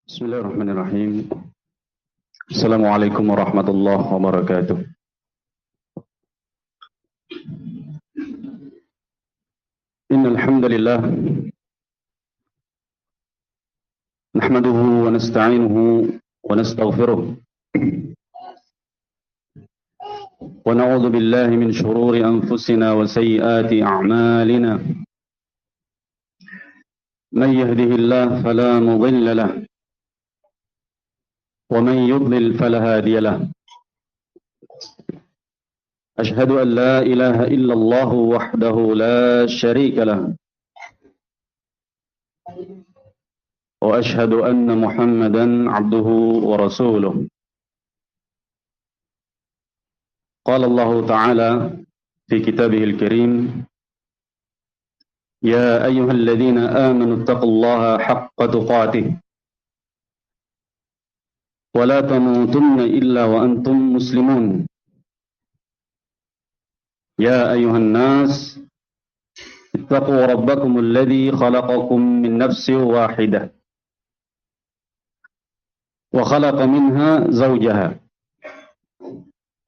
Bismillahirrahmanirrahim. Assalamualaikum warahmatullahi wabarakatuh. Innal hamdalillah nahmaduhu wa nasta'inuhu wa nastaghfiruh wa na'udzu billahi min shururi anfusina wa sayyiati a'malina. Man yahdihillahu fala mudilla lahu wa man yudlil fala hadiya lahu. أشهد أن لا إله إلا الله وحده لا شريك له وأشهد أن محمدا عبده ورسوله. قال الله تعالى في كتابه الكريم: يا أيها الذين آمنوا اتقوا الله حق تقاته ولا تموتن إلا وأنتم مسلمون. يا أيها الناس اتقوا ربكم الذي خلقكم من نفس واحدة وخلق منها زوجها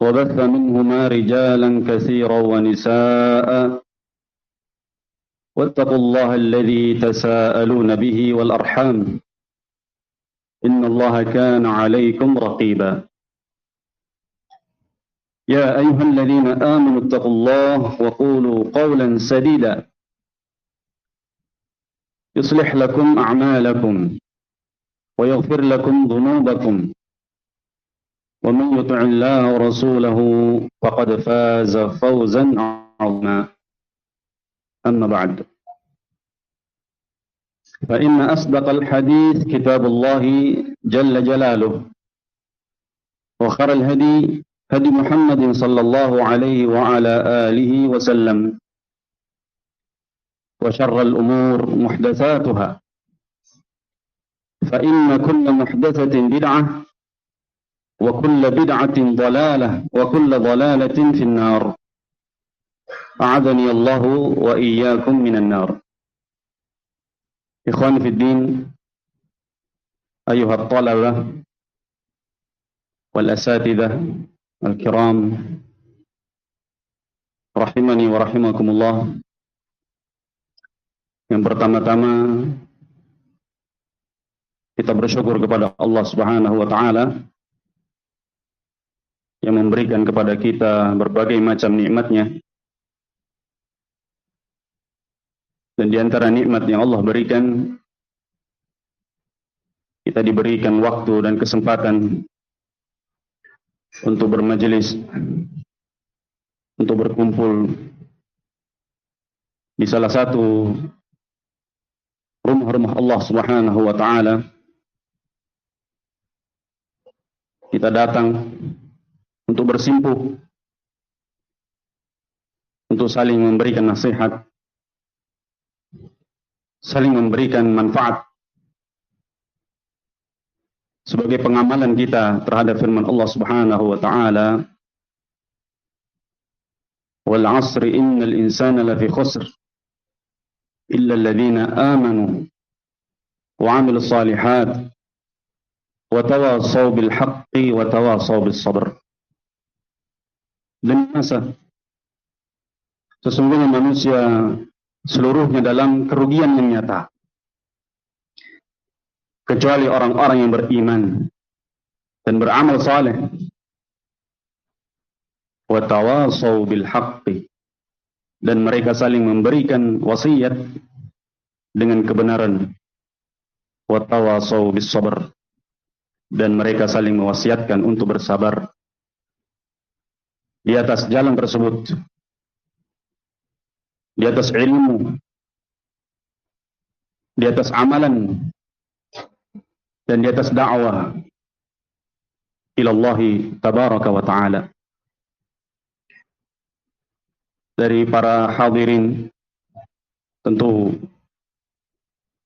وبث منهما رجالا كثيرا ونساء واتقوا الله الذي تساءلون به والأرحام إن الله كان عليكم رقيبا. يا أيها الذين آمنوا اتقوا الله وقولوا قولا سديدا يصلح لكم أعمالكم ويغفر لكم ذنوبكم ومن يطع الله ورسوله فقد فاز فوزا عظيما. أما بعد، فإن أصدق الحديث كتاب الله جل جلاله، وخير الهدي هدي محمد صلى الله عليه وعلى آله وسلم، وشر الأمور محدثاتها، فإن كل محدثة بدعة وكل بدعة ضلالة وكل ضلالة في النار. أعاذني الله وإياكم من النار. إخواني في الدين، أيها الطلبة والأساتذة الkiram rahimani wa rahimakumullah. Yang pertama-tama kita bersyukur kepada Allah Subhanahu wa taala yang memberikan kepada kita berbagai macam nikmat-Nya. Dan di antara nikmat yang Allah berikan, kita diberikan waktu dan kesempatan untuk bermajelis, untuk berkumpul di salah satu rumah-rumah Allah Subhanahu wa taala. Kita datang untuk bersimpuh, untuk saling memberikan nasihat, saling memberikan manfaat sebagai pengamalan kita terhadap firman Allah Subhanahu wa taala, wal 'asri innal insana lafi khusr illa alladhina amanu wa 'amilus shalihat wa tawassaw bil haqqi wa tawassaw bis sabr. Dan masa sesungguhnya manusia seluruhnya dalam kerugian yang nyata, kecuali orang-orang yang beriman dan beramal saleh. Wa tawasaw bil haqqi, dan mereka saling memberikan wasiat dengan kebenaran. Wa tawasaw bis sabr, dan mereka saling mewasiatkan untuk bersabar di atas jalan tersebut, di atas ilmu, di atas amalan, dan di atas dakwah ilallahi tabaraka wa ta'ala. Dari para hadirin, tentu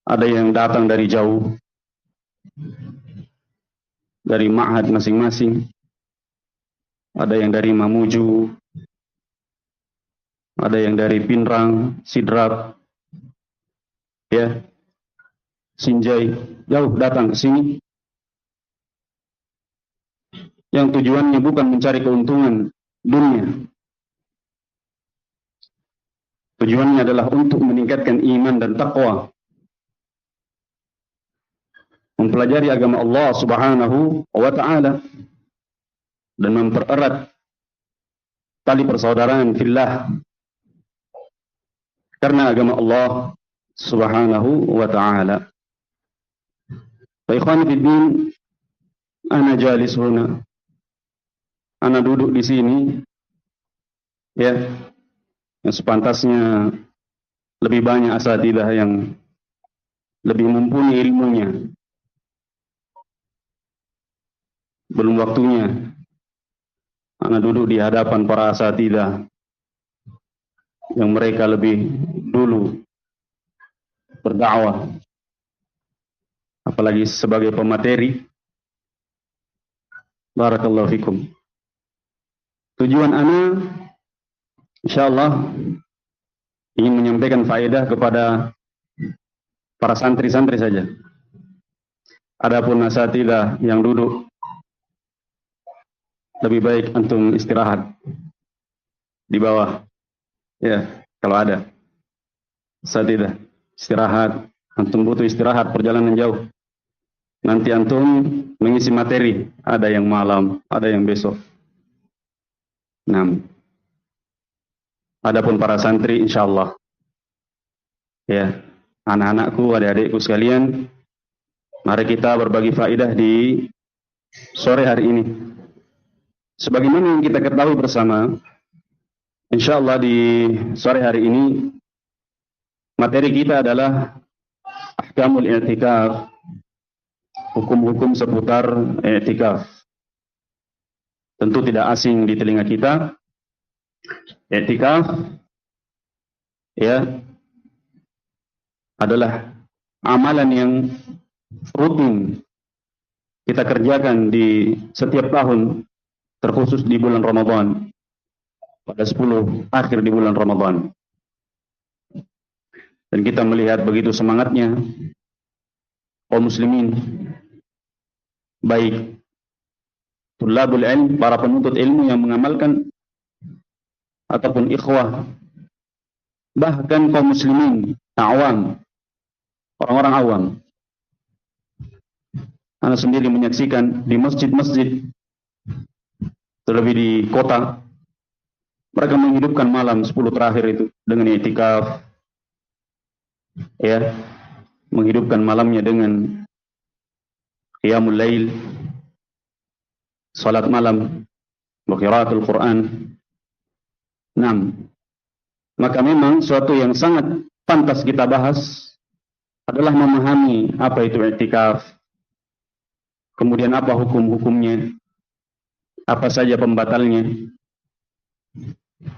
ada yang datang dari jauh, dari ma'had masing-masing, ada yang dari Mamuju, ada yang dari Pinrang, Sidrap, ya, Sinjai, jauh datang ke sini, yang tujuannya bukan mencari keuntungan dunia. Tujuannya adalah untuk meningkatkan iman dan takwa, mempelajari agama Allah Subhanahu wa Ta'ala, dan mempererat tali persaudaraan fillah karena agama Allah Subhanahu wa Ta'ala. Fa ikhwani fid din, ana jalis huna, ana duduk di sini, ya, yang sepantasnya lebih banyak asatidzah yang lebih mumpuni ilmunya. Belum waktunya ana duduk di hadapan para asatidzah yang mereka lebih dulu berdakwah, apalagi sebagai pemateri. Barakallahu fikum. Tujuan ana insyaallah ingin menyampaikan faedah kepada para santri-santri saja. Adapun asatidzah yang duduk, lebih baik antum istirahat di bawah. Ya, kalau ada asatidzah istirahat, antum butuh istirahat, perjalanan jauh. Nanti antum mengisi materi, ada yang malam, ada yang besok. Nah, adapun para santri insyaallah, ya, anak-anakku, adik-adikku sekalian, mari kita berbagi faedah di sore hari ini. Sebagaimana yang kita ketahui bersama, insyaallah di sore hari ini materi kita adalah ahkamul i'tikaf, hukum-hukum seputar i'tikaf. Tentu tidak asing di telinga kita. I'tikaf, ya, adalah amalan yang rutin kita kerjakan di setiap tahun, terkhusus di bulan Ramadan, pada 10 akhir di bulan Ramadan. Dan kita melihat begitu semangatnya kaum muslimin, baik tulabul ilm, para penuntut ilmu yang mengamalkan, ataupun ikhwah, bahkan kaum muslimin awam, orang-orang awam. Ana sendiri menyaksikan di masjid-masjid, terlebih di kota, mereka menghidupkan malam 10 terakhir itu dengan i'tikaf, ya, menghidupkan malamnya dengan qiyamul lail, salat malam, wa qiraatul Quran. Nah, maka memang suatu yang sangat pantas kita bahas adalah memahami apa itu i'tikaf, kemudian apa hukum-hukumnya, apa saja pembatalnya.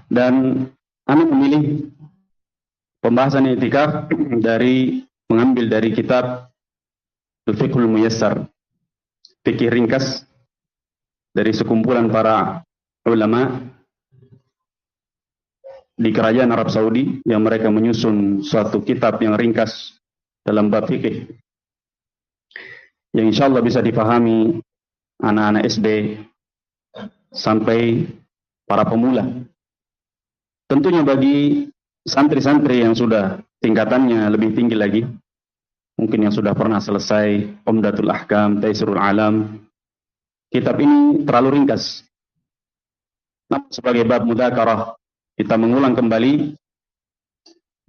Dan ana memilih pembahasan i'tikaf mengambil dari kitab Al-Fiqhul Muyassar, fikih ringkas dari sekumpulan para ulama di kerajaan Arab Saudi, yang mereka menyusun suatu kitab yang ringkas dalam bab fikih, yang insyaallah bisa dipahami anak-anak SD sampai para pemula. Tentunya bagi santri-santri yang sudah tingkatannya lebih tinggi lagi, mungkin yang sudah pernah selesai Umdatul Ahkam, Taisirul Alam, kitab ini terlalu ringkas. Namun sebagai bab mudzakarah, kita mengulang kembali,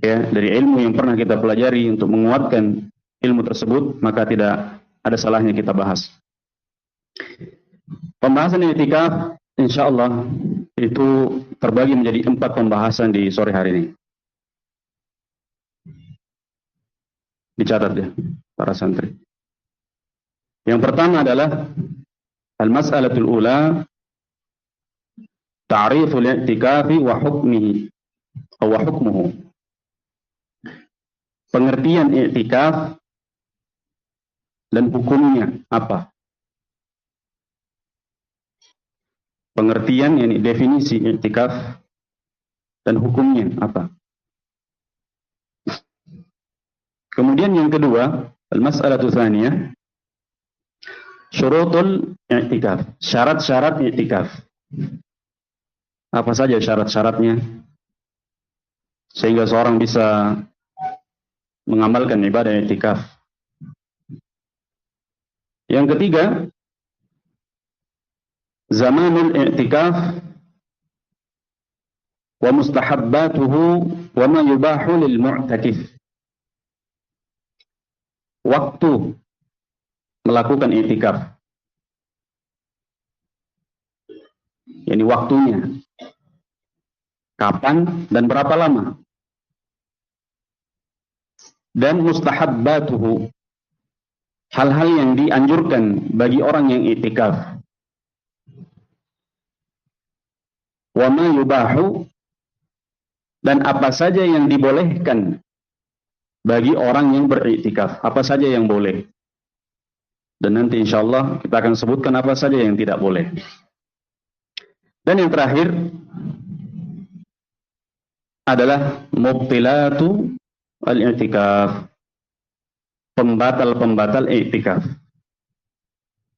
ya, dari ilmu yang pernah kita pelajari untuk menguatkan ilmu tersebut, maka tidak ada salahnya kita bahas. Pembahasan i'tikaf insyaallah itu terbagi menjadi 4 pembahasan di sore hari ini. Dicatat ya para santri. Yang pertama adalah al-mas'alatul ula, ta'riful i'tikafi wa hukmihi wa hukmuhu. Pengertian i'tikaf dan hukumnya apa? Pengertian, yakni definisi i'tikaf, dan hukumnya apa? Kemudian yang kedua, Al-mas'alatu tsaniyah, syurutul i'tikaf, syarat-syarat i'tikaf. Apa saja syarat-syaratnya sehingga seorang bisa mengamalkan ibadah i'tikaf. Yang ketiga, zamanul i'tikaf wa mustahabbatuhu wa ma yubahu lil mu'takif. Waktu melakukan i'tikaf, yakni waktunya, kapan dan berapa lama. Dan mustahabbatuhu, hal-hal yang dianjurkan bagi orang yang i'tikaf. Wa ma yubahu, dan apa saja yang dibolehkan bagi orang yang beriktikaf, apa saja yang boleh. Dan nanti insyaallah kita akan sebutkan apa saja yang tidak boleh. Dan yang terakhir adalah mubtilatu al-i'tikaf, pembatal-pembatal i'tikaf.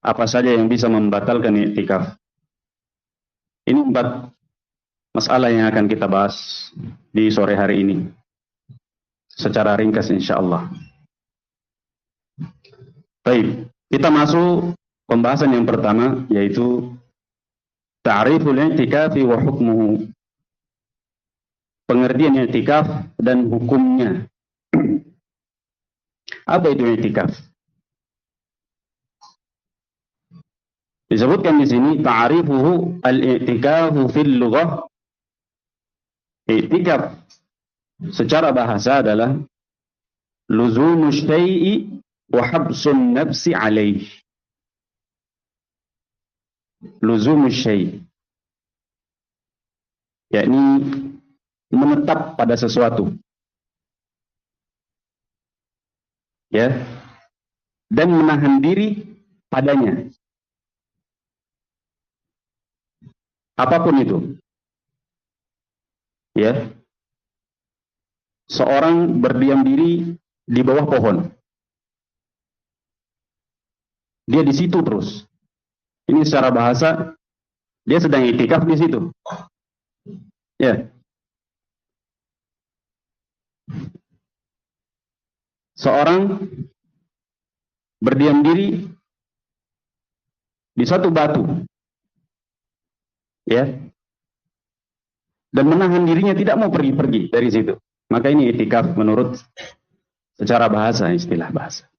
Apa saja yang bisa membatalkan i'tikaf. Ini 4 masalah yang akan kita bahas di sore hari ini secara ringkas insyaallah. Baik, kita masuk pembahasan yang pertama, yaitu ta'riful i'tikafi wa hukmuhu. Pengertian i'tikaf dan hukumnya. Apa itu i'tikaf? Disebutkan di sini ta'rifuhu al-i'tikafu fil lughah. I'tikaf secara bahasa adalah luzumu syai'i wa habsun nafsi alaih. Luzumu syai', yakni menetap pada sesuatu, ya, dan menahan diri padanya, apapun itu, ya. Seorang berdiam diri di bawah pohon, dia di situ terus. Ini secara bahasa dia sedang i'tikaf di situ, ya. Seorang berdiam diri di satu batu, ya, dan menahan dirinya tidak mau pergi-pergi dari situ. Maka ini i'tikaf menurut secara bahasa, istilah bahasa.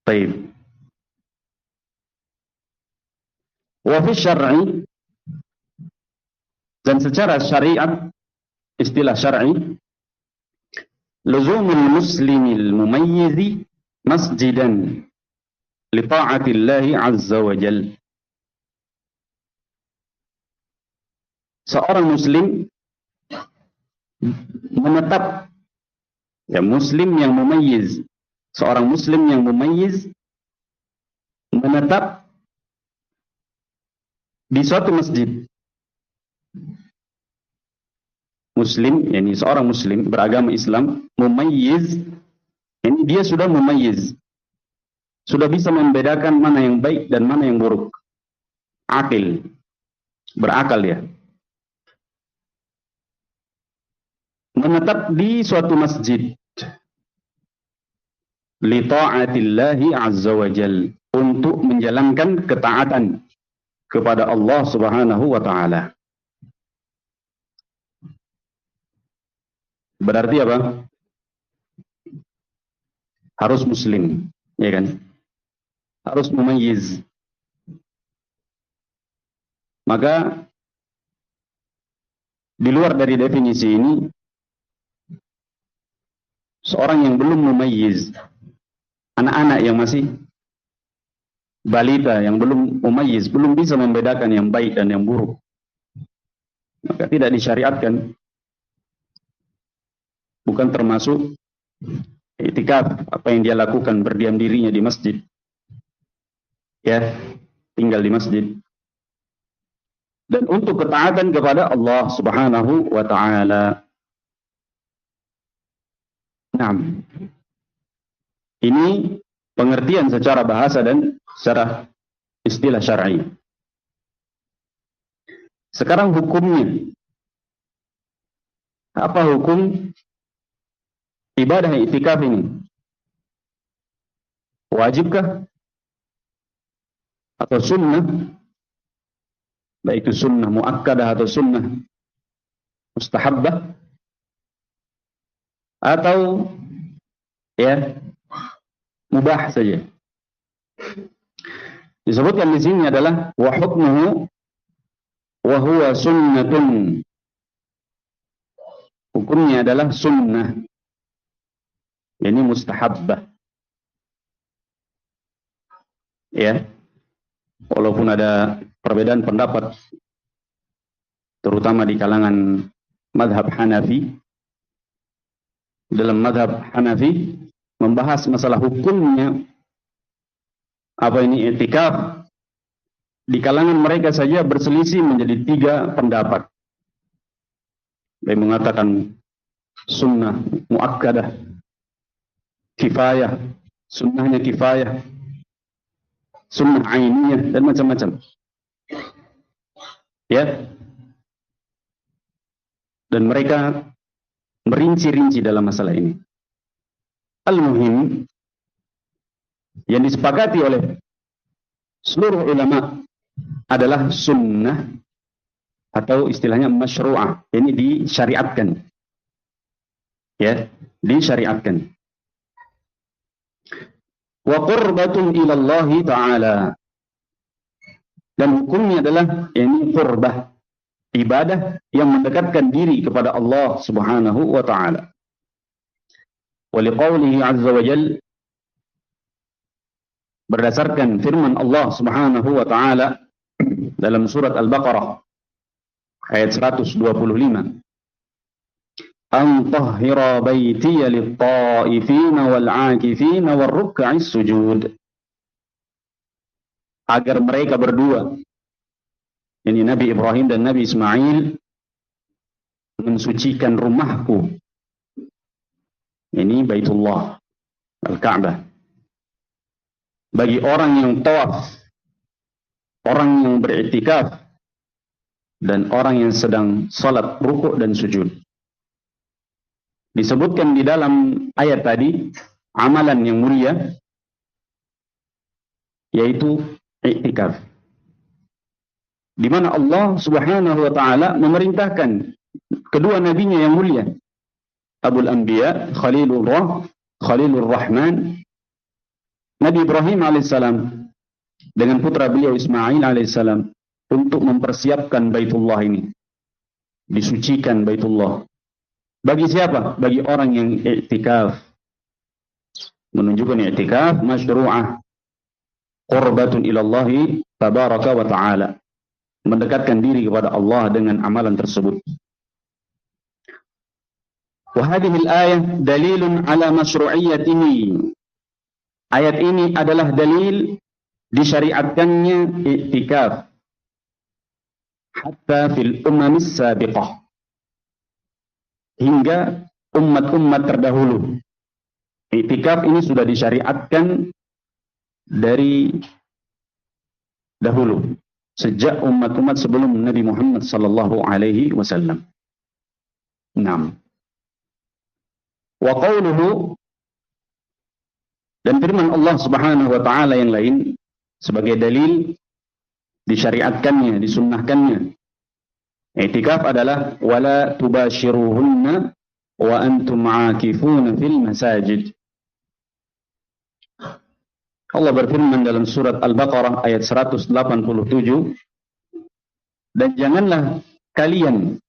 Baik. Wa fi syar'i, dan secara syariat, istilah syar'i, luzumul muslimil mumayyizi masjidan li ta'atillahi azza wa jal. Seorang muslim menetap, ya, muslim yang mumayyiz, seorang muslim yang mumayyiz menetap di suatu masjid. Muslim, yakni seorang muslim beragama Islam, mumayyiz, ini dia sudah mumayyiz, sudah bisa membedakan mana yang baik dan mana yang buruk. Akil, berakal ya. Menetap di suatu masjid li ta'atillahi azza wa jal, untuk menjalankan ketaatan kepada Allah Subhanahu wa taala. Berarti apa? Harus muslim, ya kan? Harus mumayyiz. Maka di luar dari definisi ini, seorang yang belum mumayyiz, anak-anak yang masih balita yang belum mumayyiz, belum bisa membedakan yang baik dan yang buruk, maka tidak disyariatkan, bukan termasuk i'tikaf apa yang dia lakukan, berdiam dirinya di masjid, ya, tinggal di masjid, dan untuk ketaatan kepada Allah Subhanahu wa taala. Naam. Ini pengertian secara bahasa dan secara istilah syar'i. Sekarang hukumnya. Apa hukum ibadah i'tikaf ini? Wajibkah atau sunnah? Baik itu sunnah muakkadah atau sunnah mustahabbah, atau ya mubah saja. Disebutkan di sini adalah wa hukmuhu wa huwa sunnatun. Hukumnya adalah sunnah. Ini mustahabbah. Ya. Walaupun ada perbedaan pendapat terutama di kalangan mazhab Hanafi. Dalam mazhab Hanafi membahas masalah hukumnya apa ini i'tikaf, di kalangan mereka saja berselisih menjadi 3 pendapat. Yang mengatakan sunnah muakkadah, kifayah, sunnahnya kifayah, sunnah ainiyah, dan macam-macam. Ya. Dan mereka merinci-rinci dalam masalah ini. Al-muhim, yang disepakati oleh seluruh ulama adalah sunnah atau istilahnya masyru'ah. Ini disyariatkan. Ya, disyariatkan. Wa qurbatun ilallahi ta'ala. Dan hukumnya adalah ini qurbah, ibadah yang mendekatkan diri kepada Allah Subhanahu wa ta'ala. Wa liqaulihi azza wa jalla, berdasarkan firman Allah Subhanahu wa ta'ala dalam surat Al-Baqarah ayat 125, an tahhira baytiya lit-ta'ifina wal-'akifina war-ruk'is sujud. Agar mereka berdua, ini Nabi Ibrahim dan Nabi Ismail, mensucikan rumahku, ini Baitullah Al-Ka'bah, bagi orang yang tawaf, orang yang beriktikaf, dan orang yang sedang salat rukuk dan sujud. Disebutkan di dalam ayat tadi amalan yang mulia, yaitu i'tikaf, di mana Allah Subhanahu wa ta'ala memerintahkan kedua nabinya yang mulia, Abul Anbiya, Khalilur Rahman, Nabi Ibrahim alaihissalam dengan putra beliau Ismail alaihissalam, untuk mempersiapkan Baitullah ini, disucikan Baitullah. Bagi siapa? Bagi orang yang i'tikaf. Menunjukkan i'tikaf masyru'ah, qurbatun ilallahi tabaraka wa ta'ala, mendekatkan diri kepada Allah dengan amalan tersebut. Wa hadhihi al-ayah dalilun ala masyru'iyyatihi. Ayat ini adalah dalil disyariatkannya i'tikaf hatta fil umamis sabiqah, hingga umat-umat terdahulu. I'tikaf ini sudah disyariatkan dari dahulu, sejak umat-umat sebelum Nabi Muhammad sallallahu alaihi wasallam. 6. Wa qawluhu, dan firman Allah Subhanahu wa ta'ala yang lain sebagai dalil disyariatkannya, disunnahkannya i'tikaf adalah wala tubashiruhunna wa antum 'akifuna fil masajid. Allah berfirman dalam surat Al-Baqarah ayat 187, dan janganlah kalian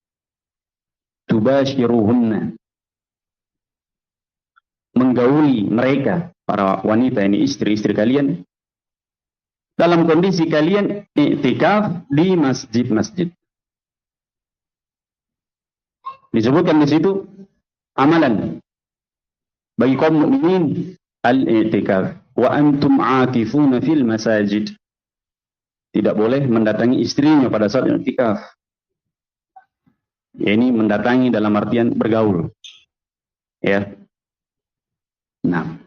tubashiruhunna, menggauli mereka, para wanita ini, istri-istri kalian, dalam kondisi kalian i'tikaf di masjid-masjid. Disebutkan di situ amalan bagi kaum mukminin al-i'tikaf, wa antum 'akifuna fil masajid. Tidak boleh mendatangi istrinya pada saat i'tikaf. Ini mendatangi dalam artian bergaul. Ya. Nah,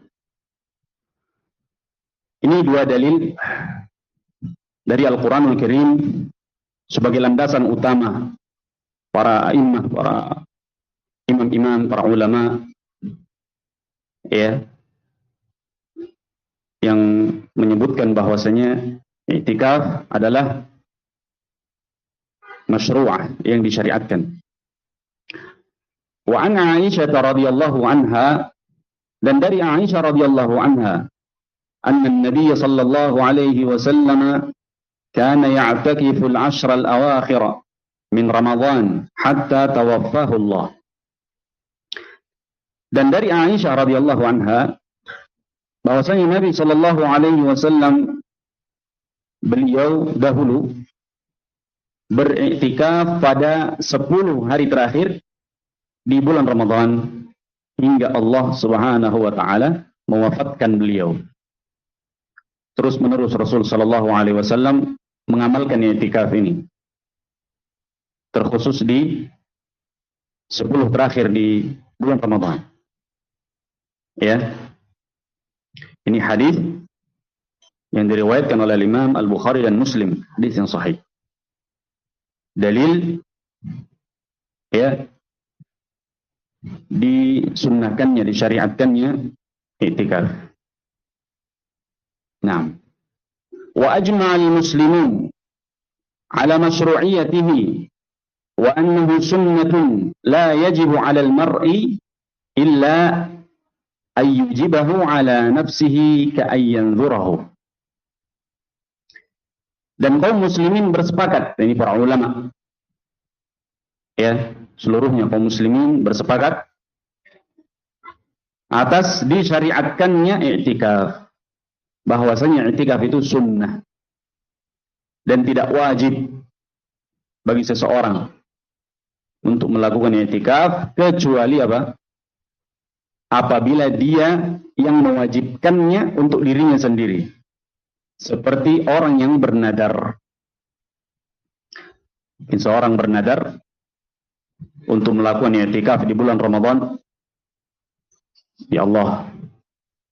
Ini dua dalil dari Al-Quranul Karim sebagai landasan utama para imam, para imam-imam, para ulama, ya, yang menyebutkan bahwasanya i'tikaf adalah masyru'ah, yang disyariatkan. Wa an Aisyah radhiyallahu anha, dan dari Aisyah radhiyallahu anha, anna an-nabiy sallallahu alaihi wasallam kana ya'takifu al-'ashra al-awakhir min Ramadan hatta tawaffahu Allah. Dan dari Aisyah radhiyallahu anha bahwasanya Nabi sallallahu alaihi wasallam beliau dahulu beriktikaf pada 10 hari terakhir di bulan Ramadan hingga Allah Subhanahu wa taala mewafatkan beliau. Terus menerus Rasul sallallahu alaihi wasallam mengamalkan i'tikaf ini. Terkhusus di 10 terakhir di bulan Ramadan. Ya. Ini hadis yang diriwayatkan oleh Imam Al-Bukhari dan Muslim, hadis yang sahih. Dalil, ya, disunnahkannya, disyariatkannya i'tikaf. Naam. Wa ajma'al muslimun ala masyru'iyyatihi wa annahu sunnatun la yajibu 'ala al-mar'i illa ayyujibahu 'ala nafsihi ka'ayyanzurahu. Dan kaum muslimin bersepakat, ini para ulama, ya, seluruhnya kaum muslimin bersepakat atas disyariatkannya i'tikaf, bahwasanya i'tikaf itu sunnah dan tidak wajib bagi seseorang untuk melakukan i'tikaf kecuali apa? Apabila dia yang mewajibkannya untuk dirinya sendiri, seperti orang yang bernadar. Seorang bernadar untuk melakukan i'tikaf di bulan Ramadan. Ya Allah,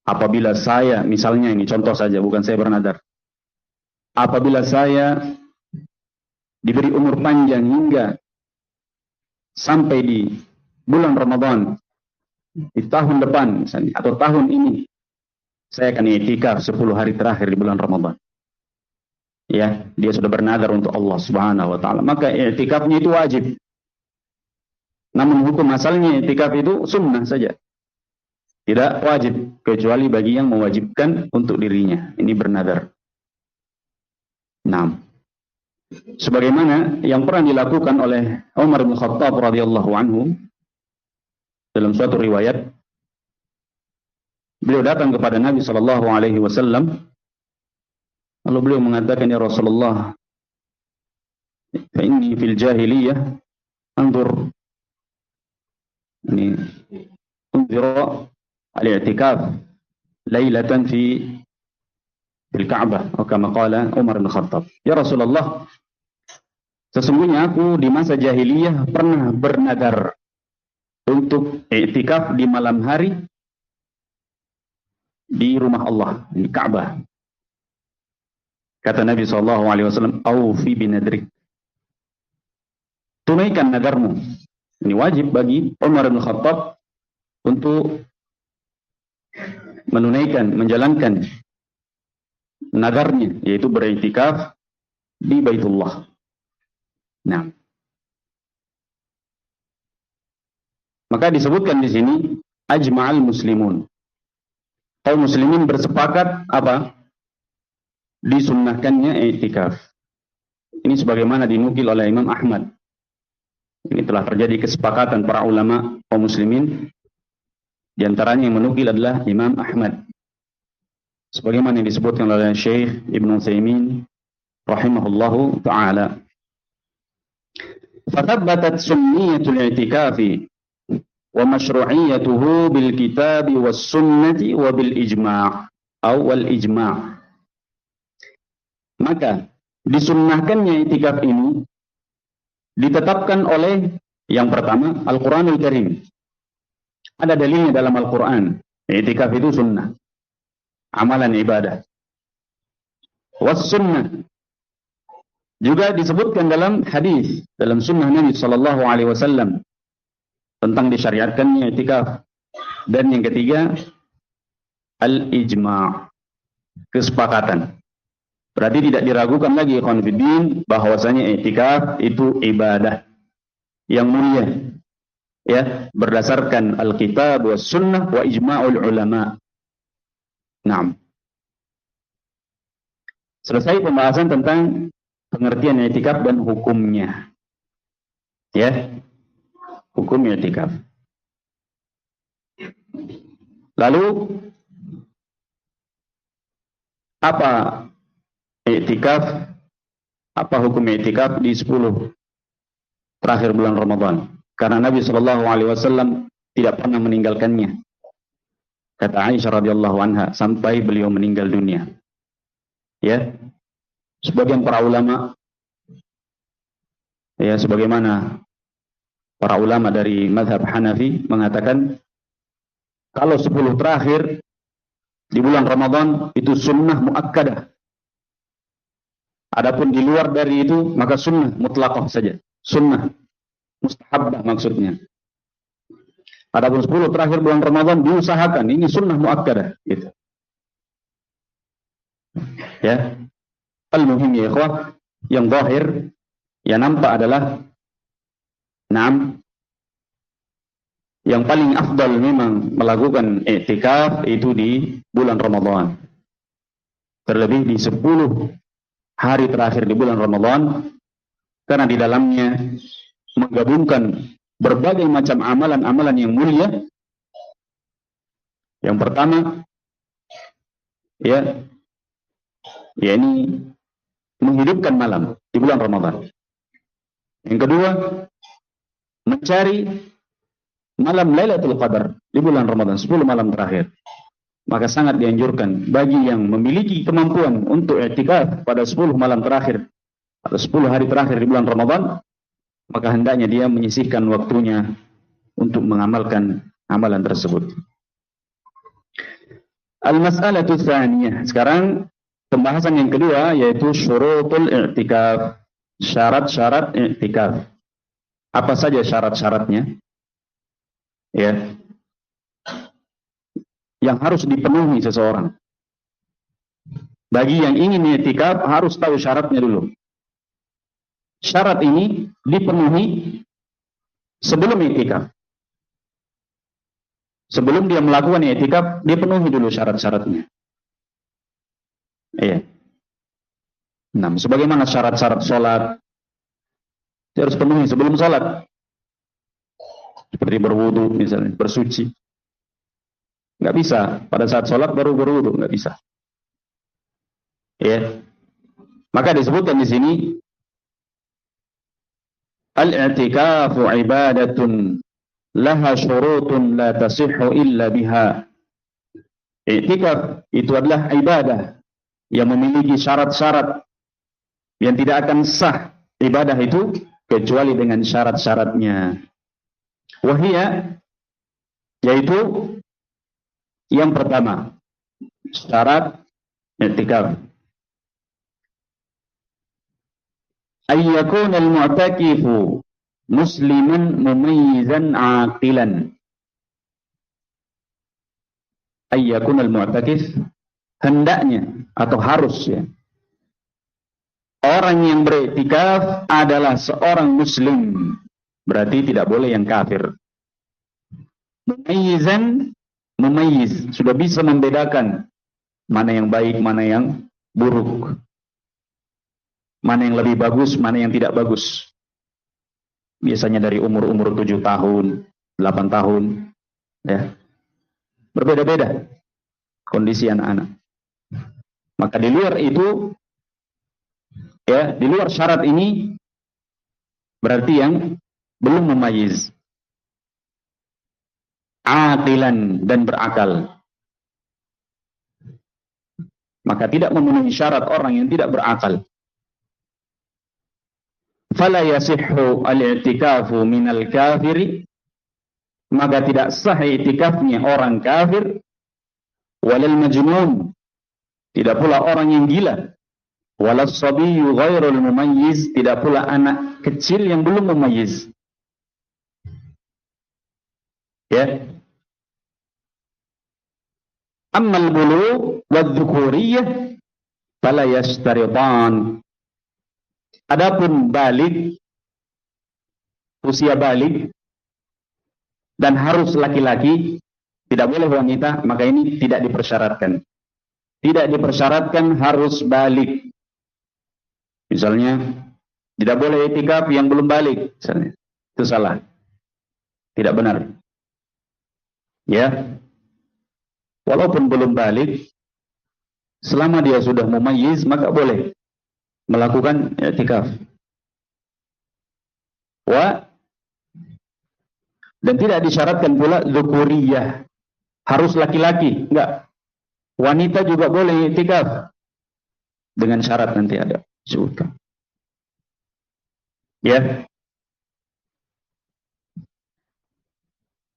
apabila saya, misalnya ini contoh saja, bukan saya bernadar, apabila saya diberi umur panjang hingga sampai di bulan Ramadan di tahun depan misalnya, atau tahun ini, saya akan i'tikaf 10 hari terakhir di bulan Ramadan. Ya, dia sudah bernadar untuk Allah Subhanahu wa taala, maka i'tikafnya itu wajib. Namun hukum asalnya i'tikaf itu sunnah saja, tidak wajib, kecuali bagi yang mewajibkan untuk dirinya, ini bernadar. Nah, sebagaimana yang pernah dilakukan oleh Umar bin Khattab radhiyallahu anhu dalam suatu riwayat, beliau datang kepada Nabi sallallahu alaihi wasallam, lalu beliau mengatakan, ya Rasulullah, fa inni fil jahiliyah anzur ini unzira al-i'tikaf lailatan fil Ka'bah, atau kama qala Umar bin Khattab. Ya Rasulullah, sesungguhnya aku di masa jahiliyah pernah bernadar untuk i'tikaf di malam hari di rumah Allah, di Ka'bah. Kata Nabi SAW, "Aufi binadrik." Tunaikan nadarmu. Ini wajib bagi Umar bin Khattab untuk menunaikan, menjalankan nadarnya, yaitu beriktikaf di Baitullah. Nah, maka disebutkan di sini ajma'al muslimun. Kaum muslimin bersepakat apa? Disunnahkannya i'tikaf. Ini sebagaimana dinukil oleh Imam Ahmad. Ini telah terjadi kesepakatan para ulama kaum muslimin. Di antaranya yang menukil adalah Imam Ahmad. Sebagaimana yang disebutkan oleh Syekh Ibn Utsaimin rahimahullahu ta'ala. Fathabbatat sunniyatul i'tikafi wa masyru'iyyatuhu bil kitabi was sunnati wa bil ijma' atau wal ijma'. Maka disunnahkannya i'tikaf ini ditetapkan oleh yang pertama Al-Qur'anul Karim. Ada dalilnya dalam Al-Qur'an. I'tikaf itu sunnah, amalan ibadah. was sunnah. Juga disebutkan dalam hadis, dalam sunnah Nabi sallallahu alaihi wasallam tentang disyariatkannya i'tikaf. Dan yang ketiga, al-ijma', kesepakatan. Berarti tidak diragukan lagi ikhwan fillah bahwasanya i'tikaf itu ibadah yang mulia, ya, berdasarkan Alkitab was sunnah wa ijma'ul ulama. Naam. Selesai pembahasan tentang pengertian i'tikaf dan hukumnya. Ya. Hukum i'tikaf. Lalu apa i'tikaf? Apa hukum i'tikaf di 10 terakhir bulan Ramadan? Karena Nabi sallallahu alaihi wasallam tidak pernah meninggalkannya. Kata Aisyah radhiyallahu anha sampai beliau meninggal dunia. Ya. Sebagian para ulama, ya, sebagaimana para ulama dari mazhab Hanafi mengatakan kalau 10 terakhir di bulan Ramadan itu sunnah muakkadah. Adapun di luar dari itu maka sunnah mutlaqah saja. Sunnah mustahabbah maksudnya. Adapun 10 terakhir bulan Ramadan diusahakan ini sunnah muakkadah gitu. Ya. Al-muhim ya ikhwah, yang zahir yang nampak adalah yang paling afdal memang melakukan i'tikaf itu di bulan Ramadan. Terlebih di 10 hari terakhir di bulan Ramadan, karena di dalamnya menggabungkan berbagai macam amalan-amalan yang mulia. Yang pertama, ya, ini menghidupkan malam di bulan Ramadan. Yang kedua, mencari malam Lailatul Qadar di bulan Ramadan, 10 malam terakhir. Maka sangat dianjurkan bagi yang memiliki kemampuan untuk i'tikaf pada 10 malam terakhir atau 10 hari terakhir di bulan Ramadan, maka hendaknya dia menyisihkan waktunya untuk mengamalkan amalan tersebut. Al-mas'alatu tsaniyah. Sekarang pembahasan yang kedua yaitu syurutul i'tikaf, syarat-syarat i'tikaf. Apa saja syarat-syaratnya? Ya. Yang harus dipenuhi seseorang. Bagi yang ingin i'tikaf harus tahu syaratnya dulu. Syarat ini dipenuhi sebelum i'tikaf. Sebelum dia melakukan i'tikaf, dia penuhi dulu syarat-syaratnya. Iya. Nah, sebagaimana syarat-syarat sholat, dia harus penuhi sebelum sholat. Seperti berwudu misalnya, bersuci. Nggak bisa, pada saat sholat baru berwudu, nggak bisa. Iya. Maka disebutkan di sini, al-i'tikafu ibadatun laha syurutun la tasihhu illa biha. I'tikaf itu adalah ibadah yang memiliki syarat-syarat yang tidak akan sah ibadah itu kecuali dengan syarat-syaratnya. Wahia, yaitu yang pertama, syarat i'tikaf. Ayyakun al-mu'takifu musliman mumayyizan aqilan. Ayyakun al-mu'takif, hendaknya atau harus, ya, orang yang beriktikaf adalah seorang muslim, berarti tidak boleh yang kafir. Mumayyizan, mumayyiz, sudah bisa membedakan mana yang baik, mana yang buruk, mana yang lebih bagus, mana yang tidak bagus. Biasanya dari umur 7 tahun, 8 tahun, ya. Berbeda-beda kondisi anak-anak. Maka di luar itu, ya, di luar syarat ini berarti yang belum memayyiz. Aqilan, dan berakal. Maka tidak memenuhi syarat orang yang tidak berakal. Fala yasihhu al-i'tikafu minal kafiri, maka tidak sah i'tikafnya orang kafir, walal majnun, tidak pula orang yang gila. Walas sabiyyu ghairul mumayyiz, tidak pula anak kecil yang belum mumayyiz. Ya. Ammal bulugh wadh-dhukuriyah fala yashtaritan. Adapun balik, usia balik dan harus laki-laki, tidak boleh wanita, maka ini tidak dipersyaratkan. Tidak dipersyaratkan harus balik. Misalnya, tidak boleh i'tikaf yang belum balik, misalnya. Itu salah. Tidak benar. Ya. Walaupun belum balik, selama dia sudah mumayyiz, maka boleh melakukan i'tikaf. Dan tidak disyaratkan pula dzukuriyah, harus laki-laki, enggak. Wanita juga boleh i'tikaf dengan syarat nanti ada disebutkan. Ya.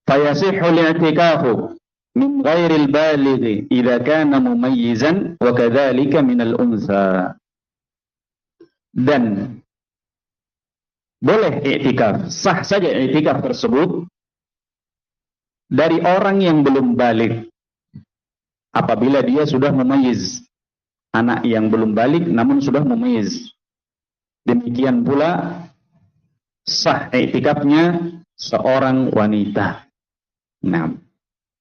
Fayasihhu al-i'tikafu min ghairil balighi idza kana mumayyizan wa kadzalika min al-untha. Dan boleh i'tikaf, sah saja i'tikaf tersebut dari orang yang belum balik apabila dia sudah mumayyiz. Anak yang belum balik namun sudah mumayyiz. Demikian pula sah i'tikafnya seorang wanita. Nah,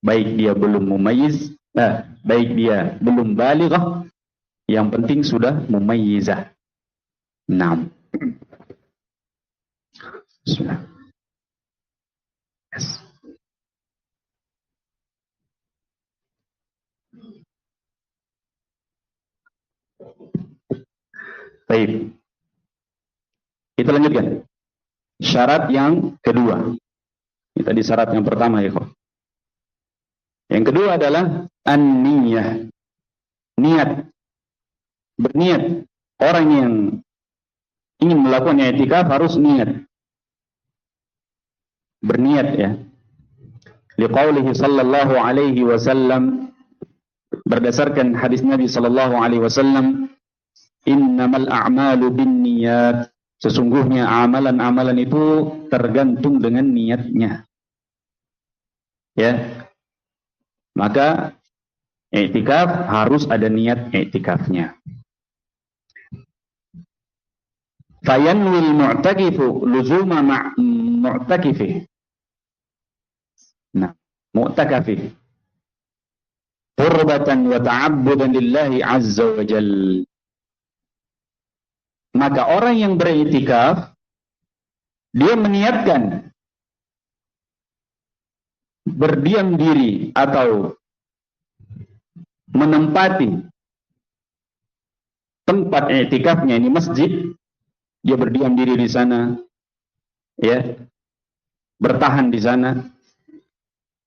baik dia belum mumayyiz, baik dia belum balighah, yang penting sudah mumayyizah. Nah. Bismillah. Yes. Baik. Kita lanjutkan. Syarat yang kedua. Ini tadi syarat yang pertama ya, kok. Yang kedua adalah an-niyah. Niat. Berniat. Orang yang ingin melakukan i'tikaf harus niat. Berniat ya. Liqaulihi sallallahu alaihi wasallam, berdasarkan hadis Nabi sallallahu alaihi wasallam, innamal a'malu binniyat. Sesungguhnya amalan-amalan itu tergantung dengan niatnya. Ya. Maka i'tikaf harus ada niat i'tikafnya. Fayanwil mu'takifu luzuma mu'takifi. Nah, mu'takafi. Qurbatan wa ta'abbudan lillahi azza wa jal. Maka orang yang beriktikaf, dia meniatkan berdiam diri atau menempati tempat i'tikafnya, ini masjid, dia berdiam diri di sana, ya, bertahan di sana,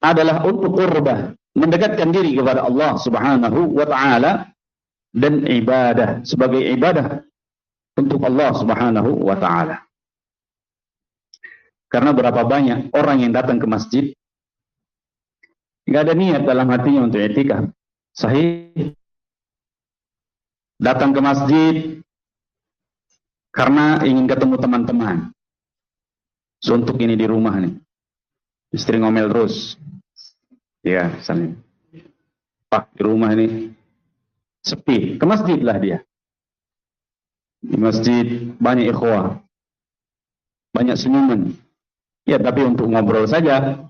adalah untuk qurbah, mendekatkan diri kepada Allah Subhanahu wa taala, dan ibadah, sebagai ibadah untuk Allah Subhanahu wa taala. Karena berapa banyak orang yang datang ke masjid enggak ada niat dalam hatinya untuk i'tikaf. Sahih. Datang ke masjid karena ingin ketemu teman-teman. Suntuk ini di rumah nih. Istri ngomel terus. Ya, misalnya. Pak, di rumah ini sepi. Ke masjid lah dia. Di masjid banyak ikhwah. Banyak senyuman. Ya, tapi untuk ngobrol saja.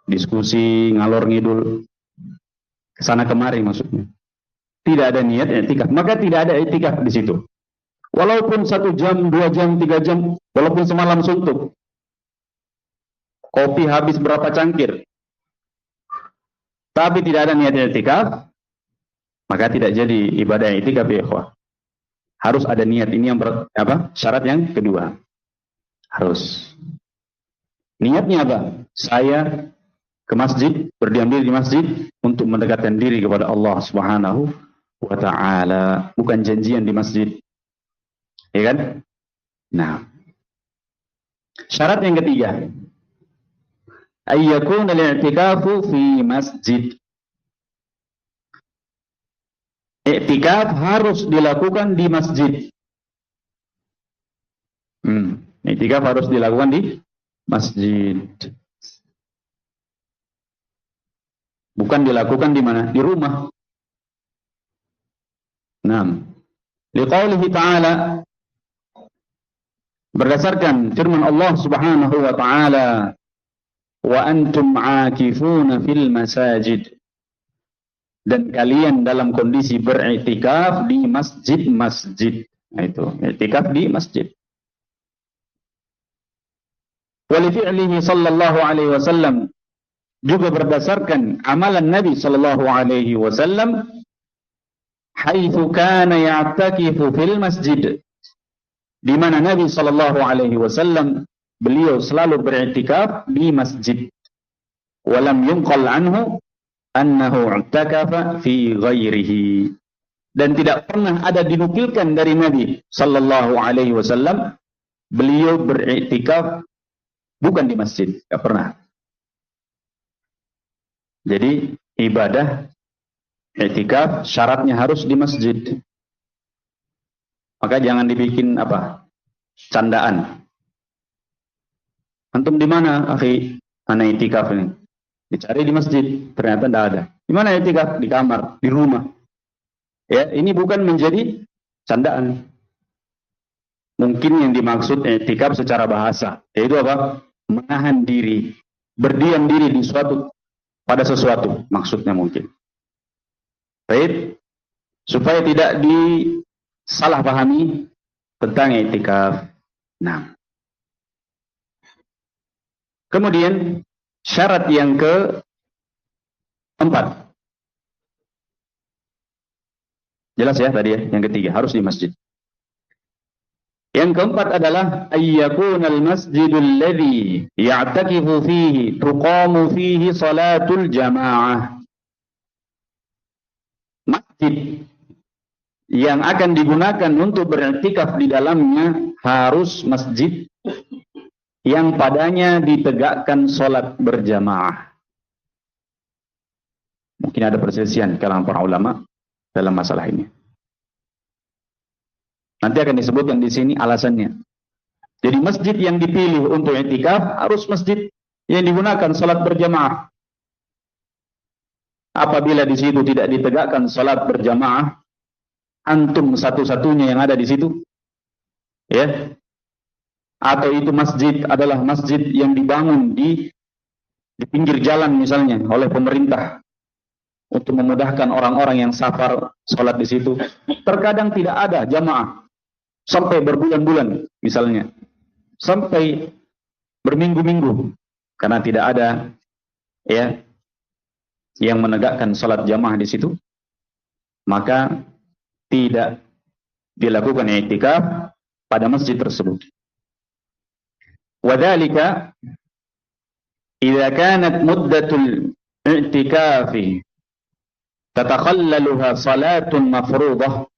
Diskusi, ngalor ngidul. Kesana kemari maksudnya. Tidak ada niat i'tikaf. Maka tidak ada i'tikaf di situ. Walaupun 1 jam, 2 jam, 3 jam. Walaupun semalam suntuk. Kopi habis berapa cangkir. Tapi tidak ada niat i'tikaf. Maka tidak jadi ibadah i'tikaf ya ikhwah. Harus ada niat. Ini yang syarat yang kedua. Harus. Niatnya apa? Saya ke masjid, berdiam diri di masjid untuk mendekatkan diri kepada Allah Subhanahu wa taala, bukan janjian di masjid. Ya kan? Nah. Syarat yang ketiga. Ayyakuna al-i'tikafu fi masjid. I'tikaf harus dilakukan di masjid. I'tikaf harus dilakukan di masjid. Bukan dilakukan di mana? Di rumah. Nah, liqaulihi ta'ala, berdasarkan firman Allah Subhanahu wa ta'ala, wa antum 'akifuna fil masajid, dan kalian dalam kondisi beriktikaf di masjid-masjid. Nah, itu iktikaf di masjid. Wa li fi'lihi sallallahu alaihi wasallam, juga berdasarkan amalan Nabi sallallahu alaihi wasallam, haitsu kana ya'takifu fil masjid, di mana Nabi sallallahu alaihi wasallam beliau selalu beriktikaf di masjid. Walam yunqal anhu annahu i'takafa fi ghairihi, dan tidak pernah ada dinukilkan dari Nabi sallallahu alaihi wasallam beliau beriktikaf bukan di masjid, tidak pernah. Jadi ibadah i'tikaf syaratnya harus di masjid. Maka jangan dibikin apa? Candaan. Antum di mana, akhi? Ana i'tikaf ini. Dicari di masjid, ternyata tidak ada. Di mana i'tikaf? Di kamar, di rumah. Ya, ini bukan menjadi candaan. Mungkin yang dimaksud i'tikaf secara bahasa, yaitu apa? Menahan diri, berdiam diri di pada sesuatu, maksudnya mungkin. Baik, supaya tidak disalahpahami tentang i'tikaf. Nah, kemudian syarat yang keempat, jelas ya tadi ya, yang ketiga harus di masjid. Yang keempat adalah ayyakunal masjidul ladzi ya'takifu fihi tuqamu fihi salatul jamaah. Masjid yang akan digunakan untuk beriktikaf di dalamnya harus masjid yang padanya ditegakkan salat berjamaah. Mungkin ada perselisihan di kalangan para ulama dalam masalah ini. Nanti akan disebutkan di sini alasannya. Jadi masjid yang dipilih untuk i'tikaf harus masjid yang digunakan salat berjamaah. Apabila di situ tidak ditegakkan salat berjamaah, antum satu-satunya yang ada di situ, ya, atau itu masjid adalah masjid yang dibangun di pinggir jalan misalnya oleh pemerintah untuk memudahkan orang-orang yang safar salat di situ, terkadang tidak ada jamaah sampai berbulan-bulan misalnya, sampai berminggu-minggu karena tidak ada ya yang menegakkan salat jamaah di situ, maka tidak dilakukan i'tikaf pada masjid tersebut. Wadzalika idza kanat muddatul i'tikafi tatakhallaluha salatun mafruḍah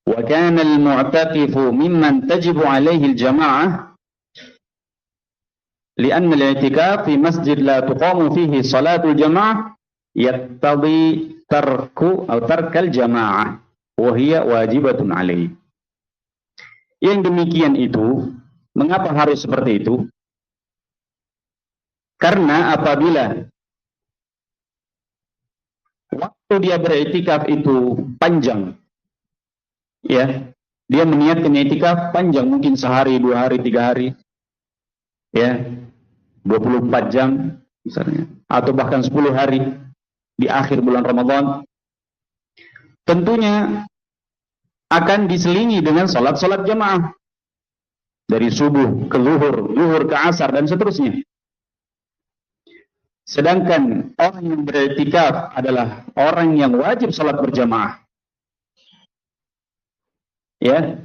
wa kana al-mu'takifu mimman tajibu alaihi al-jama'ah li'anna al-i'tikaf fi masjid la tuqamu fihi salatul jama'ah yattadi tarkal jama'ah wa hiya wajibatun alaihi. Yang demikian itu, mengapa harus seperti itu? Karena apabila waktu dia beriktikaf itu panjang, ya, dia meniatkan i'tikaf panjang, mungkin sehari, 2 hari, 3 hari, ya, 24 jam misalnya, atau bahkan 10 hari di akhir bulan Ramadan, tentunya akan diselingi dengan salat-salat jamaah dari subuh ke zuhur, zuhur ke asar, dan seterusnya. Sedangkan orang yang beriktikaf adalah orang yang wajib salat berjamaah. Ya.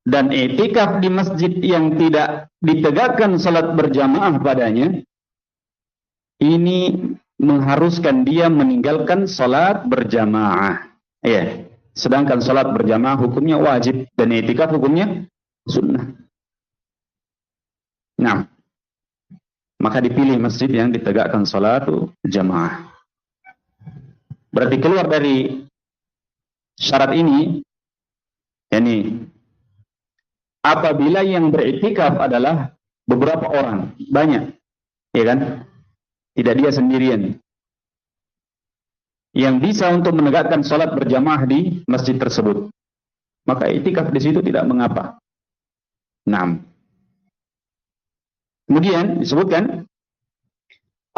Dan i'tikaf di masjid yang tidak ditegakkan salat berjamaah padanya, ini mengharuskan dia meninggalkan salat berjamaah. Ya. Sedangkan salat berjamaah hukumnya wajib dan i'tikaf hukumnya sunnah. Nah, maka dipilih masjid yang ditegakkan salat jamaah. Berarti keluar dari syarat ini, yakni apabila yang beriktikaf adalah beberapa orang, banyak, ya kan? Tidak dia sendirian. Yang bisa untuk menegakkan salat berjamaah di masjid tersebut, maka iktikaf di situ tidak mengapa. 6. Kemudian disebutkan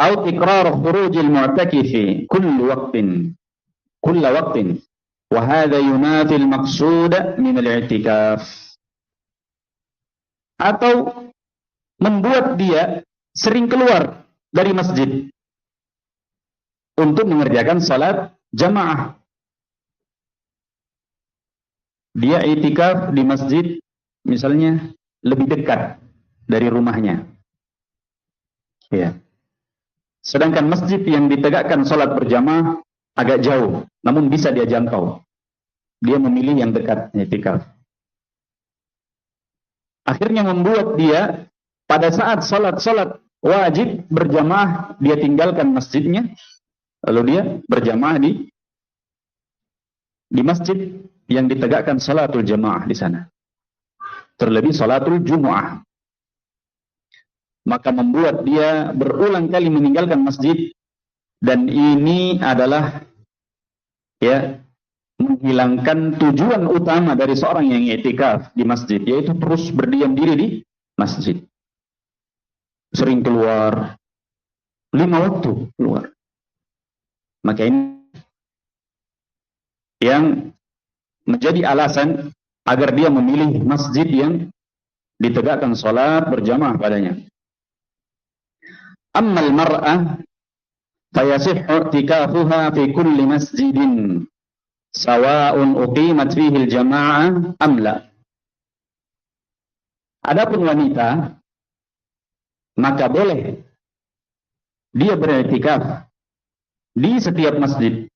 au tiqrar khurujil mu'takifi kullu waqtin wa hadha yunafi al-maqsud min al-i'tikaf. Atau membuat dia sering keluar dari masjid untuk mengerjakan salat jamaah. Dia i'tikaf di masjid misalnya lebih dekat dari rumahnya. Ya. Sedangkan masjid yang ditegakkan salat berjamaah agak jauh, namun bisa dia jangkau. Dia memilih yang dekat, i'tikaf. Akhirnya membuat dia pada saat salat wajib berjamaah, dia tinggalkan masjidnya, lalu dia berjamaah di masjid yang ditegakkan salatul jamaah di sana. Terlebih salatul Jumu'ah. Maka membuat dia berulang kali meninggalkan masjid, dan ini adalah ya menghilangkan tujuan utama dari seorang yang i'tikaf di masjid, yaitu terus berdiam diri di masjid. Sering keluar, 5 waktu keluar. Maka ini yang menjadi alasan agar dia memilih masjid yang ditegakkan salat berjamaah padanya. Ammal mar'ah fayasihhu i'tikafuha fi kulli masjidin sawa'un uqimat fihi al-jama'ah am la. Adapun wanita, maka boleh dia beriktikaf di setiap masjid,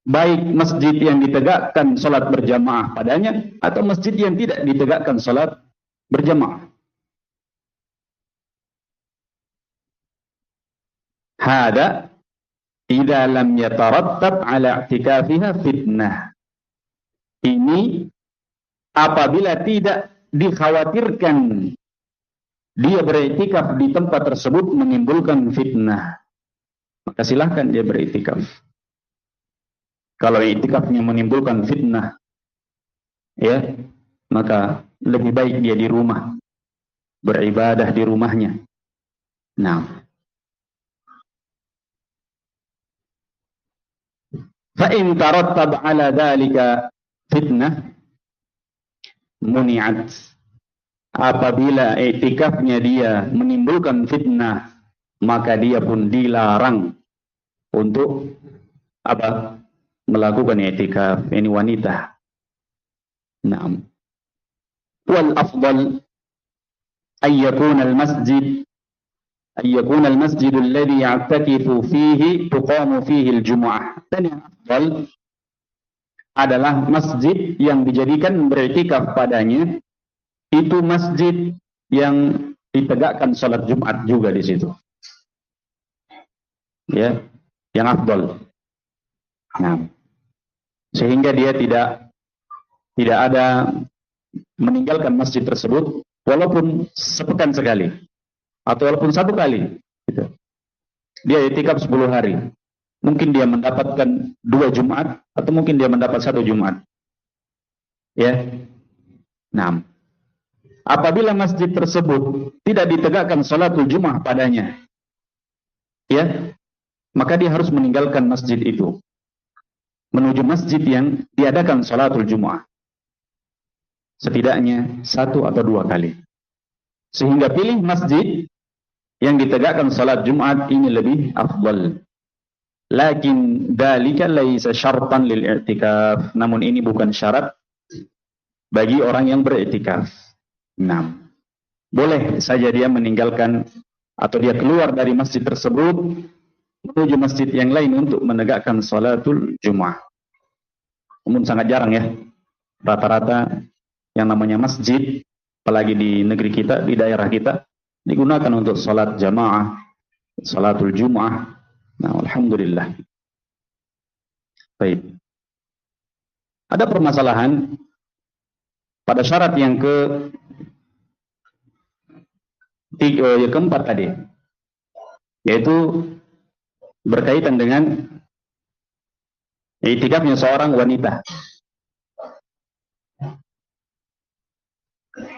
baik masjid yang ditegakkan salat berjamaah padanya atau masjid yang tidak ditegakkan salat berjamaah. Hada idza lam yatarattab ala i'tikafiha fitnah. Ini apabila tidak dikhawatirkan dia beriktikaf di tempat tersebut menimbulkan fitnah, maka silahkan dia beriktikaf. Kalau iktikafnya menimbulkan fitnah, ya, maka lebih baik dia di rumah, beribadah di rumahnya. Nah, fa in tarattab ala dzalika fitnah muni'at. Apabila iktikafnya dia menimbulkan fitnah, maka dia pun dilarang untuk apa? Melakukan i'tikaf. Ini wanita. Naam. Wal afdal ayyakuna al-masjid alladhi ya'takifu fihi tuqamu fihi al-jumu'ah. Dan yang afdal adalah masjid yang dijadikan beriktikaf padanya itu masjid yang ditegakkan salat Jumat juga di situ. Ya, yang afdal. Nah, sehingga dia tidak ada meninggalkan masjid tersebut walaupun sepekan sekali atau walaupun 1 kali gitu. Dia i'tikaf 10 hari. Mungkin dia mendapatkan 2 Jumat atau mungkin dia mendapat 1 Jumat. Ya. Nah, apabila masjid tersebut tidak ditegakkan salatul Jumat padanya, ya, maka dia harus meninggalkan masjid itu, menuju masjid yang diadakan salatul Jumat. Setidaknya 1 atau 2 kali. Sehingga pilih masjid yang ditegakkan salat Jumat ini lebih afdal. Lakin dalika laisa syartan lil i'tikaf. Namun ini bukan syarat bagi orang yang beriktikaf. 6. Boleh saja dia meninggalkan atau dia keluar dari masjid tersebut menuju masjid yang lain untuk menegakkan salatul Jumat. Namun sangat jarang ya. Rata-rata yang namanya masjid, apalagi di negeri kita, di daerah kita, digunakan untuk salat jamaah, salatul Jumat. Nah, alhamdulillah. Baik. Ada permasalahan pada syarat yang keempat tadi, yaitu berkaitan dengan i'tikafnya seorang wanita.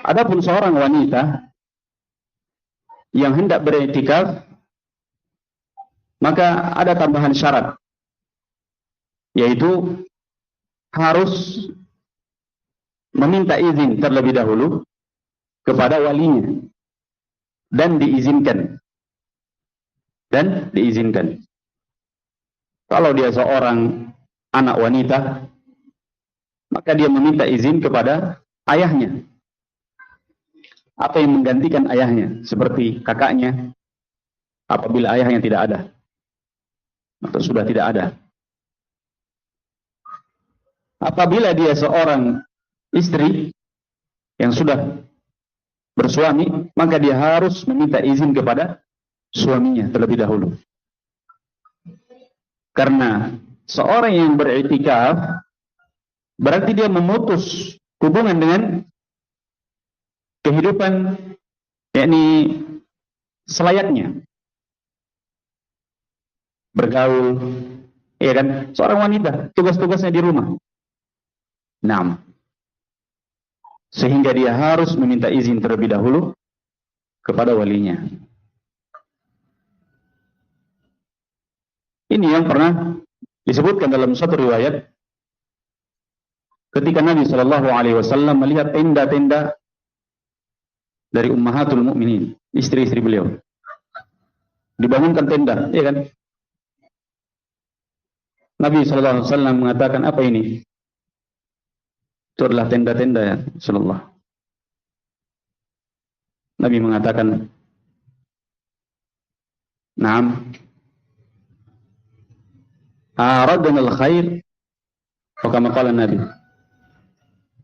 Adapun seorang wanita yang hendak beriktikaf, maka ada tambahan syarat, yaitu harus meminta izin terlebih dahulu kepada walinya dan diizinkan. Kalau dia seorang anak wanita, maka dia meminta izin kepada ayahnya atau yang menggantikan ayahnya, seperti kakaknya apabila ayahnya tidak ada atau sudah tidak ada. Apabila dia seorang istri yang sudah bersuami, maka dia harus meminta izin kepada suaminya terlebih dahulu. Karena seorang yang beriktikaf berarti dia memutus hubungan dengan kehidupan, yakni selayaknya bergaul, ya kan? Seorang wanita tugas-tugasnya di rumah. Sehingga dia harus meminta izin terlebih dahulu kepada walinya. Ini yang pernah disebutkan dalam satu riwayat ketika Nabi Shallallahu Alaihi Wasallam melihat tenda-tenda dari ummahatul mukminin, istri-istri beliau, dibangunkan tenda, ya kan? Nabi Shallallahu Alaihi Wasallam mengatakan, apa ini? Itu adalah tenda-tenda ya Rasulullah. Nabi mengatakan, "Naam, aradna al-khair." Kama qala Nabi,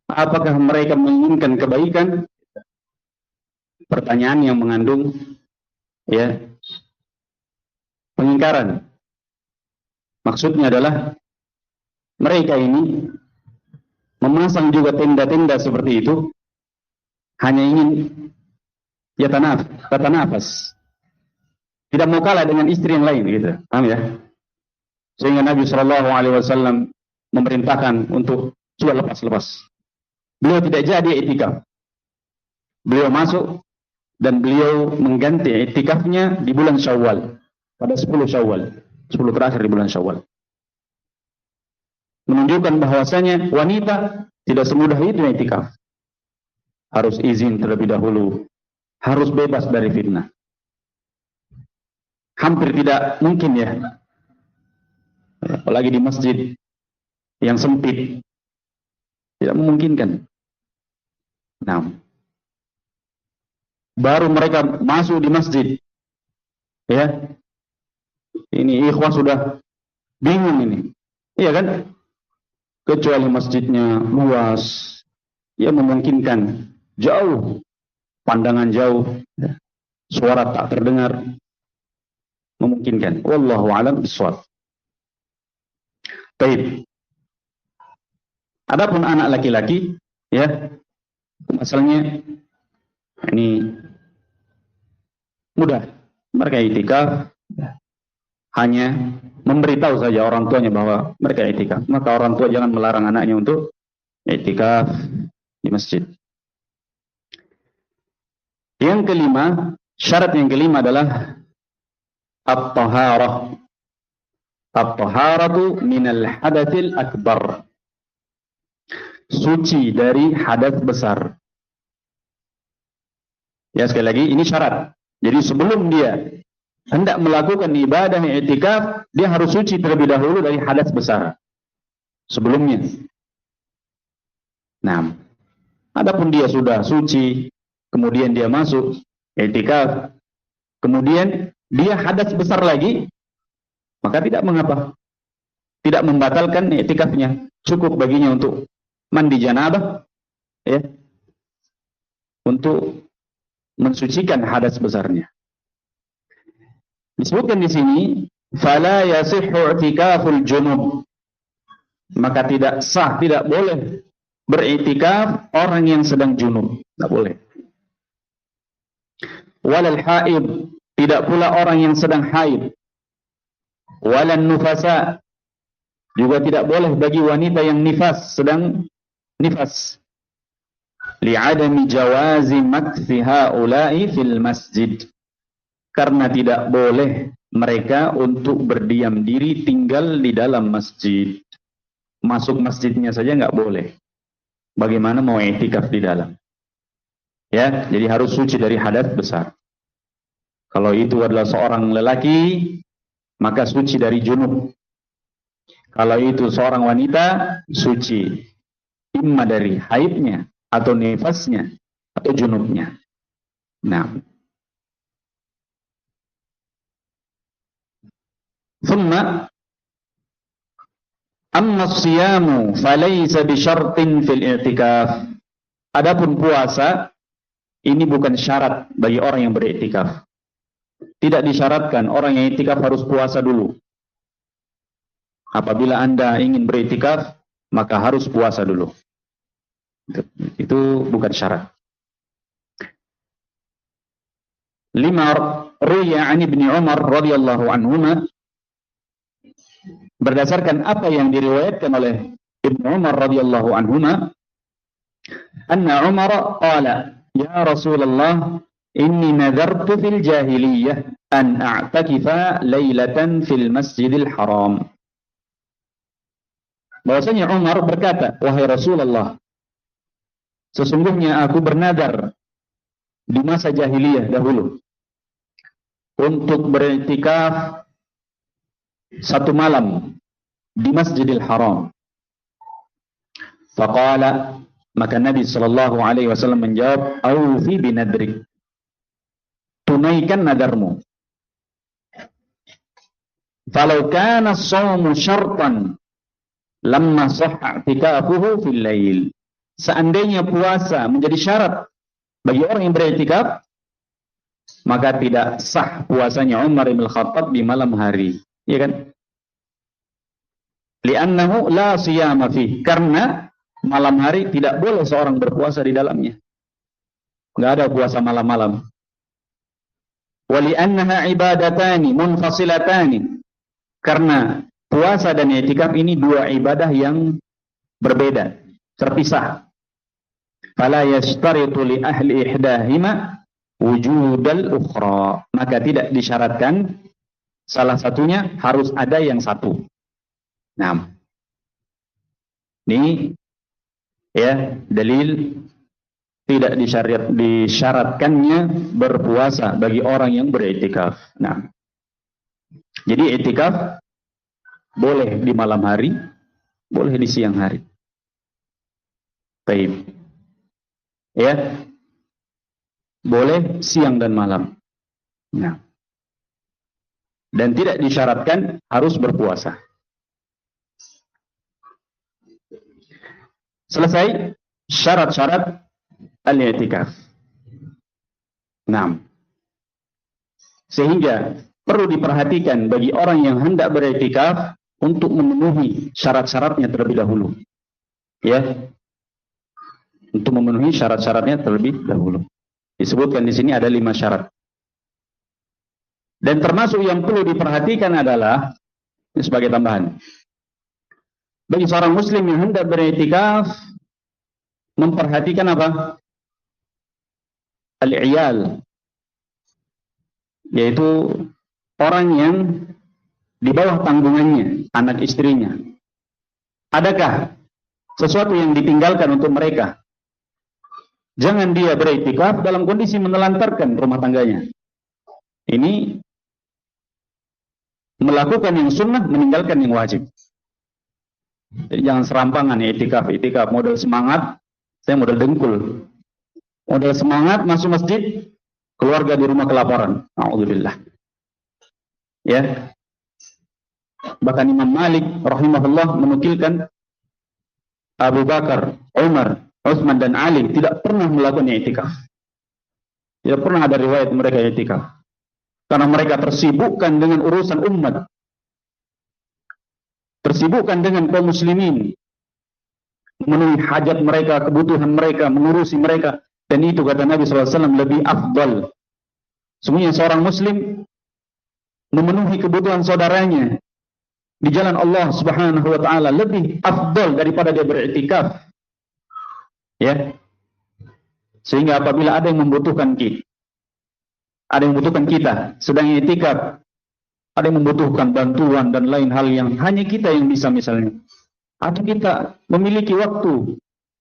apakah mereka menginginkan kebaikan? Pertanyaan yang mengandung ya pengingkaran. Maksudnya adalah mereka ini memasang juga tenda-tenda seperti itu hanya ingin tatanafas, tidak mau kalah dengan istri yang lain, gitu. Paham ya? Sehingga Nabi Shallallahu Alaihi Wasallam memerintahkan untuk coba lepas. Beliau tidak jadi i'tikaf. Beliau masuk dan beliau mengganti i'tikafnya di bulan Syawal, pada 10 Syawal, 10 terakhir di bulan Syawal. Menunjukkan bahwasanya wanita tidak semudah itu i'tikaf. Harus izin terlebih dahulu, harus bebas dari fitnah. Hampir tidak mungkin ya, apalagi di masjid yang sempit, tidak memungkinkan. Baru mereka masuk di masjid, ya, ini ikhwah sudah bingung ini, iya kan? Kecuali masjidnya luas, ya memungkinkan, jauh, pandangan jauh, suara tak terdengar, memungkinkan. Wallahu a'lam bishawab. Baik. Adapun anak laki-laki, ya, masalahnya ini mudah. Mereka i'tikaf, hanya memberitahu saja orang tuanya bahwa mereka i'tikaf. Maka orang tua jangan melarang anaknya untuk i'tikaf di masjid. Yang kelima, syarat yang kelima adalah at-taharah. At-taharatu minal hadatsil akbar. Suci dari hadas besar. Ya, sekali lagi ini syarat. Jadi sebelum dia hendak melakukan ibadah i'tikaf, dia harus suci terlebih dahulu dari hadas besar sebelumnya. Adapun dia sudah suci, kemudian dia masuk i'tikaf, kemudian dia hadas besar lagi, maka tidak mengapa, tidak membatalkan i'tikafnya. Cukup baginya untuk mandi janabah, ya, untuk mensucikan hadas besarnya. Disebutkan di sini, fala yasihhu i'tikaful junub. maka tidak sah, tidak boleh beriktikaf orang yang sedang junub, tidak boleh. Walal haid, tidak pula orang yang sedang haid. Walan nufasa, juga tidak boleh bagi wanita yang nifas, sedang nifas. Li'adami jawazi makthi haula'i fil masjid, karena tidak boleh mereka untuk berdiam diri tinggal di dalam masjid. Masuk masjidnya saja nggak boleh. Bagaimana mau i'tikaf di dalam? Ya, jadi harus suci dari hadas besar. Kalau itu adalah seorang lelaki, maka suci dari junub. Kalau itu seorang wanita, suci imma dari haidnya atau nifasnya atau junubnya. Nah, thumma amma siyamu falaysa bisyartin fil i'tikaf. Adapun puasa ini bukan syarat bagi orang yang beriktikaf. Tidak disyaratkan orang yang iktikaf harus puasa dulu. Apabila Anda ingin beriktikaf, maka harus puasa dulu. Itu bukan syarat. 5 ruya an Ibnu Umar radhiyallahu anhuma, berdasarkan apa yang diriwayatkan oleh Ibnu Umar radhiyallahu anhuma, anna Umar qala ya Rasulullah inni nadartu fil jahiliyah an a'takifa lailatan fil masjidil haram. Bahwasanya Umar berkata, wahai Rasulullah, sesungguhnya aku bernadar di masa jahiliyah dahulu untuk beriktikaf satu malam di Masjidil Haram. Faqala, maka Nabi sallallahu alaihi wasallam menjawab, aufi binadrik, tunaikan nadarmu. Falau kana as-shawmu syartan lamma sahha i'tikafuhu fil lail. Seandainya puasa menjadi syarat bagi orang yang beriktikaf, maka tidak sah puasanya Umar bin Khattab di malam hari, ya kan? Li'annahu la siyama fi, karena malam hari tidak boleh seorang berpuasa di dalamnya. Enggak ada puasa malam-malam. Wa li'annaha ibadatani munfasilatani, karena puasa dan i'tikaf ini dua ibadah yang berbeda, terpisah. Fala yashtaritu li ahli ihdahima wujudal ukhra, maka tidak disyaratkan salah satunya harus ada yang satu. Nah, ini ya dalil tidak disyaratkannya berpuasa bagi orang yang beriktikaf. Nah, jadi iktikaf boleh di malam hari, boleh di siang hari. Baik. Ya. Boleh siang dan malam. Nah. Dan tidak disyaratkan harus berpuasa. Selesai syarat-syarat al-i'tikaf. Nah. Sehingga perlu diperhatikan bagi orang yang hendak beriktikaf untuk memenuhi syarat-syaratnya terlebih dahulu. Ya. Untuk memenuhi syarat-syaratnya terlebih dahulu. Disebutkan di sini ada 5 syarat. Dan termasuk yang perlu diperhatikan adalah, ini sebagai tambahan, bagi seorang muslim yang hendak beriktikaf, memperhatikan apa? Al-iyal, yaitu orang yang di bawah tanggungannya, anak istrinya. Adakah sesuatu yang ditinggalkan untuk mereka? Jangan dia beriktikaf dalam kondisi menelantarkan rumah tangganya. Ini melakukan yang sunnah, meninggalkan yang wajib. Jadi jangan serampangan iktikaf model semangat, saya model dengkul. Model semangat masuk masjid, keluarga di rumah kelaparan. A'udzubillah. Ya. Bahkan Imam Malik rahimahullah menukilkan Abu Bakar, Umar, Utsman dan Ali tidak pernah melakukan i'tikaf. Tidak pernah ada riwayat mereka i'tikaf. Karena mereka tersibukkan dengan urusan umat. tersibukkan dengan kaum muslimin, memenuhi hajat mereka, kebutuhan mereka, mengurusi mereka. Dan itu kata Nabi SAW lebih afdal. Semuanya seorang muslim memenuhi kebutuhan saudaranya di jalan Allah Subhanahu wa taala lebih afdal daripada dia beriktikaf. Ya. Sehingga apabila ada yang membutuhkan kita sedang iktikaf, ada yang membutuhkan bantuan dan lain hal yang hanya kita yang bisa misalnya, atau kita memiliki waktu,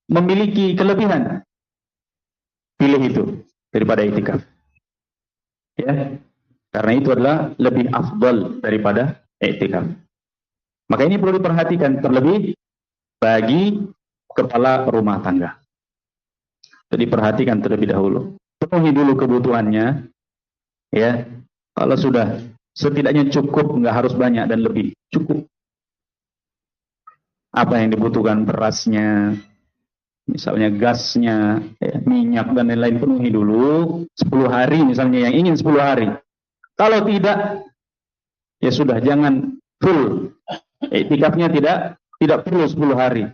memiliki kelebihan, pilih itu daripada iktikaf. Ya. Karena itu adalah lebih afdal daripada iktikaf. Maka ini perlu diperhatikan terlebih bagi kepala rumah tangga. Jadi perhatikan terlebih dahulu. Penuhi dulu kebutuhannya. Ya, kalau sudah setidaknya cukup, nggak harus banyak dan lebih, cukup. Apa yang dibutuhkan, berasnya, misalnya gasnya, ya, minyak dan lain-lain, penuhi dulu 10 hari misalnya yang ingin 10 hari. Kalau tidak, ya sudah, jangan full. Iktikafnya tidak perlu 10 hari.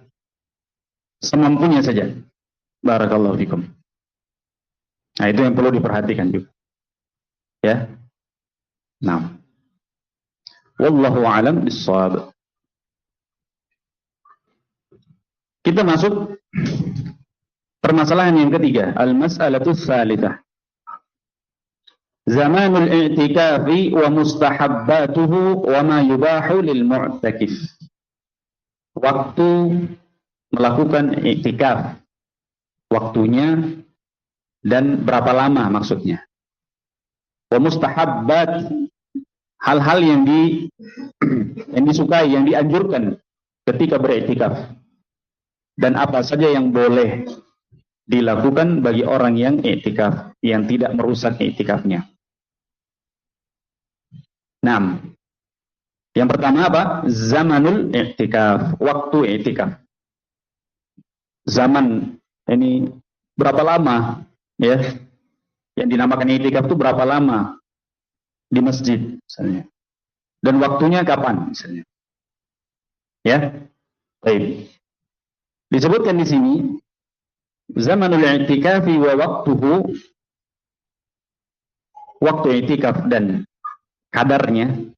Semampunya saja. Barakallahu fikum. Nah, itu yang perlu diperhatikan juga. Ya. Nah. Wallahu a'lam bissawab. Kita masuk permasalahan yang ketiga, al-mas'alatu tsalitsah. Zamanul i'tikafi wa mustahabbatuhu wa ma yubahu lil mu'takif. Waktu melakukan i'tikaf. Waktunya dan berapa lama maksudnya. Wa mustahabbat, hal-hal yang disukai, yang dianjurkan ketika beriktikaf. Dan apa saja yang boleh dilakukan bagi orang yang i'tikaf, yang tidak merusak i'tikafnya. Nah, yang pertama apa? Zamanul i'tikaf, waktu i'tikaf. Zaman ini berapa lama, ya? Yang dinamakan i'tikaf itu berapa lama di masjid misalnya. Dan waktunya kapan misalnya. Ya. Baik. Disebutkan di sini zamanul i'tikafi wa waqtuhu, waktu i'tikaf dan kadarnya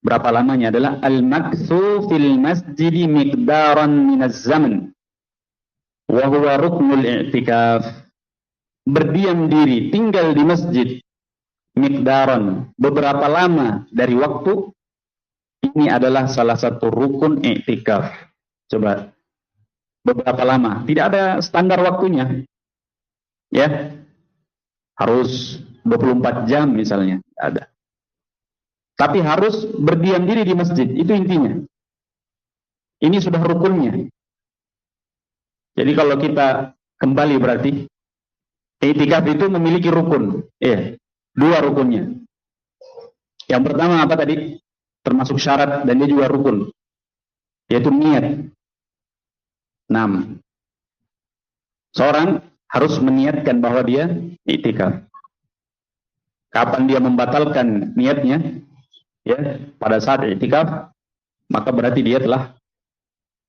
berapa lamanya adalah al-makthu fil masjid miqdaran minaz zaman wa huwa ruknul i'tikaf. Berdiam diri, tinggal di masjid miqdaran, beberapa lama dari waktu, ini adalah salah satu rukun i'tikaf. Coba, beberapa lama, tidak ada standar waktunya. Ya. Harus 24 jam misalnya, ada. Tapi harus berdiam diri di masjid, itu intinya. Ini sudah rukunnya. Jadi kalau kita kembali berarti i'tikaf itu memiliki rukun. Iya, 2 rukunnya. Yang pertama apa tadi? Termasuk syarat dan dia juga rukun. Yaitu niat. 6. Seorang harus meniatkan bahwa dia i'tikaf. Kapan dia membatalkan niatnya? Ya, pada saat i'tikaf, maka berarti dia telah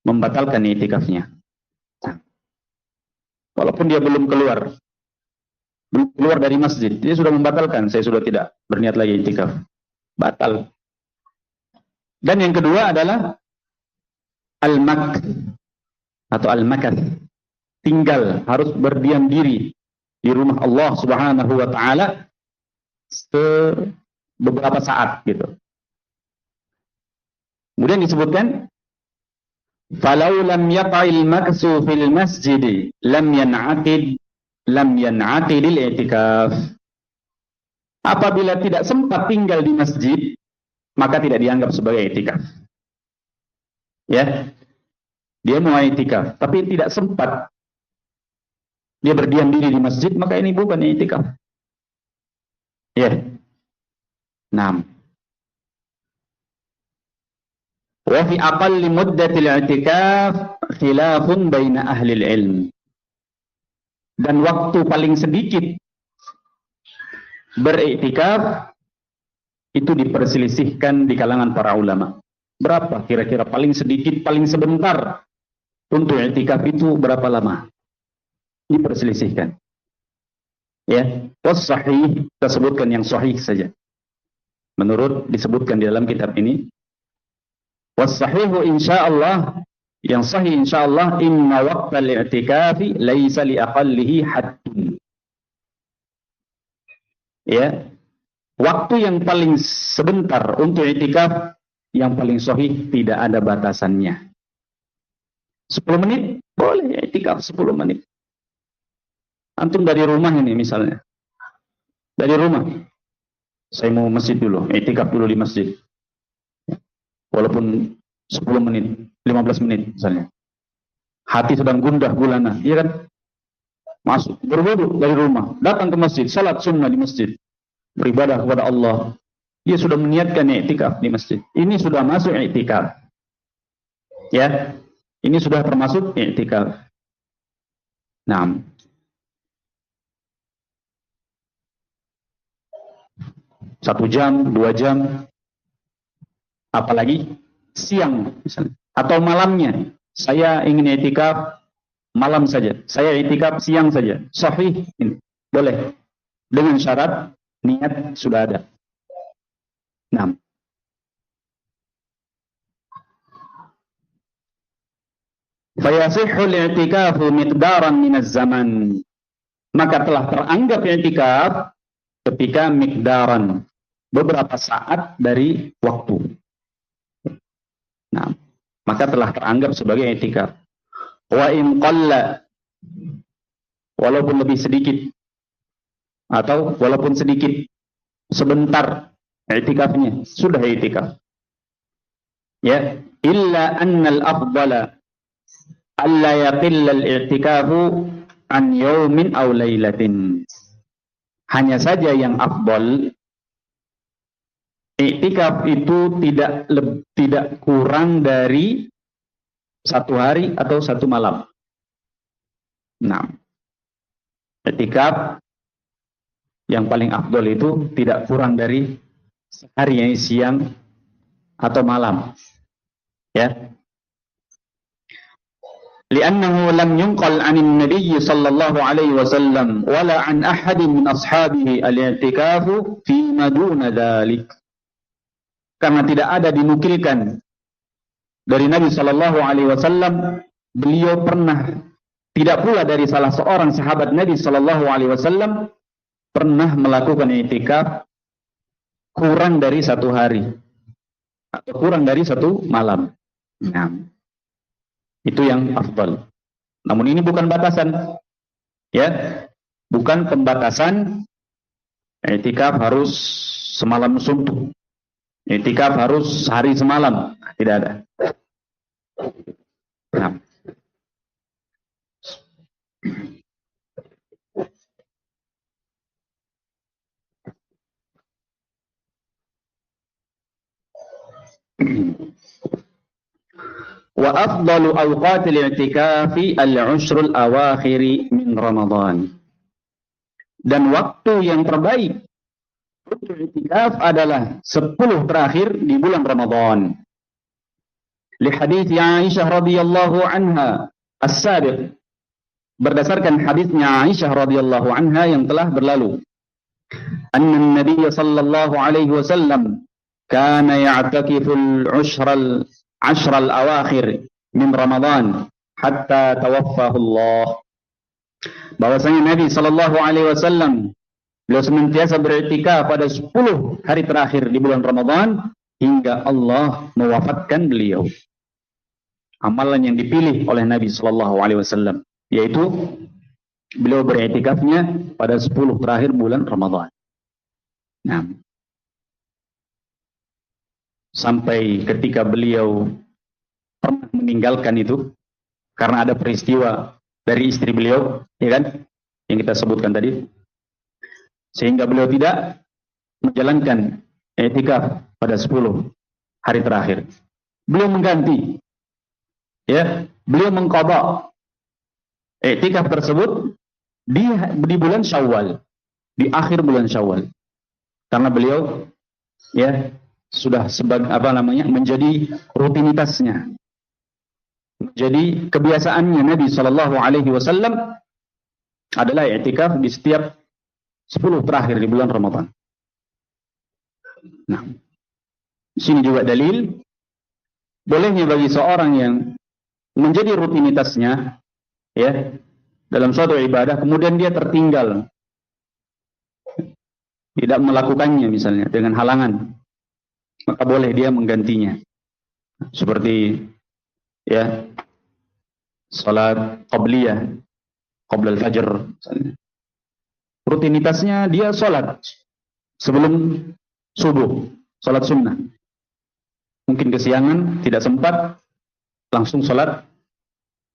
membatalkan i'tikafnya. Walaupun dia belum keluar dari masjid, dia sudah membatalkan, saya sudah tidak berniat lagi i'tikaf. Batal. Dan yang kedua adalah al-makath atau al-makath. Tinggal, harus berdiam diri di rumah Allah Subhanahu wa taala beberapa saat gitu. Kemudian disebutkan falau lam yaqa'il maksu fil masjid lam yan'aqidil i'tikaf. Apabila tidak sempat tinggal di masjid, maka tidak dianggap sebagai i'tikaf. Ya. Dia mau i'tikaf, tapi tidak sempat. Dia berdiam diri di masjid, maka ini bukan i'tikaf. Ya. 6. Wa fi aqalli muddatil i'tikaf khilafun baina ahli ilm. Dan waktu paling sedikit beriktikaf itu diperselisihkan di kalangan para ulama. Berapa kira-kira paling sedikit, paling sebentar untuk i'tikaf itu berapa lama? Diperselisihkan. Ya, was-sahih, kita sebutkan yang sahih saja. Menurut disebutkan di dalam kitab ini, was-sahihu insyaallah, yang sahih insyaallah, inna waqtal i'tikafi laisa li aqallihi haddun. Ya, waktu yang paling sebentar untuk i'tikaf yang paling sahih tidak ada batasannya. 10 menit boleh i'tikaf 10 menit. Antum dari rumah ini misalnya. Dari rumah. Saya mau masjid dulu, i'tikaf dulu di masjid. Walaupun 10 menit, 15 menit misalnya. Hati sedang gundah gulana, iya kan? Masuk, berwudu dari rumah, datang ke masjid, salat sunnah di masjid. Beribadah kepada Allah. Dia sudah meniatkan i'tikaf di masjid. Ini sudah masuk i'tikaf. Ya. Ini sudah termasuk i'tikaf. Nah, 1 jam, 2 jam, apalagi siang misalnya, atau malamnya. Saya ingin i'tikaf malam saja, saya i'tikaf siang saja. Sahih, boleh. Dengan syarat niat sudah ada. Nah, fayasihhu al-i'tikafu miqdaran minaz zaman. Maka telah teranggap i'tikaf ketika miqdaran, beberapa saat dari waktu. Nah, maka telah teranggap sebagai i'tikaf. Wa in qalla, walaupun lebih sedikit, atau walaupun sedikit, sebentar i'tikafnya, sudah i'tikaf. Ya, illa annal afdala alla yaqilla al-i'tikafu an yawmin aw lailatin. Hanya saja yang afdal, i'tikaf itu tidak kurang dari 1 hari atau 1 malam. Nah, i'tikaf yang paling afdal itu tidak kurang dari sehari, siang atau malam. Ya. Li'annahu lam yunqal 'anil nabiy sallallahu alaihi wasallam wala 'an ahadin min ashabihi al-i'tikafu fi ma duna dzalik. Karena tidak ada dinukilkan dari Nabi sallallahu alaihi wasallam, beliau pernah, tidak pula dari salah seorang sahabat Nabi sallallahu alaihi wasallam pernah melakukan i'tikaf kurang dari 1 hari atau kurang dari 1 malam. Nah, itu yang afdal. Namun ini bukan batasan, ya, bukan pembatasan i'tikaf harus semalam suntuk, i'tikaf harus sehari semalam, tidak ada. Nah. Wa afdalu awqatil i'tikafi al-'ushrul awakhiri min Ramadan. Dan waktu yang terbaik untuk i'tikaf adalah 10 terakhir di bulan Ramadan. Li hadits Aisyah radhiyallahu anha as-sabiq. Berdasarkan hadisnya Aisyah radhiyallahu anha yang telah berlalu. Anna an-nabiy sallallahu alaihi wasallam kana ya'takifu al-'ashra al-awakhir min Ramadan hatta tawaffahu Allah. Bahwasanya Nabi sallallahu alaihi wasallam beliau senantiasa beriktikaf pada 10 hari terakhir di bulan Ramadan hingga Allah mewafatkan beliau. Amalan yang dipilih oleh Nabi sallallahu alaihi wasallam yaitu beliau beriktikafnya pada 10 terakhir bulan Ramadan. Nah, sampai ketika beliau pernah meninggalkan itu karena ada peristiwa dari istri beliau, ya kan, yang kita sebutkan tadi, sehingga beliau tidak menjalankan i'tikaf pada 10 hari terakhir. Beliau mengganti, ya, beliau mengqadha i'tikaf tersebut di bulan Syawal, di akhir bulan Syawal, karena beliau, ya, sudah menjadi rutinitasnya, menjadi kebiasaannya Nabi Shallallahu Alaihi Wasallam adalah i'tikaf di setiap 10 terakhir di bulan Ramadan. Nah, di sini juga dalil bolehnya bagi seorang yang menjadi rutinitasnya, ya, dalam suatu ibadah, kemudian dia tertinggal, tidak melakukannya misalnya dengan halangan, maka boleh dia menggantinya. Seperti, ya, salat qabliyah, qabla al-fajr misalnya. Rutinitasnya dia salat sebelum subuh, salat sunnah. Mungkin kesiangan, tidak sempat, langsung salat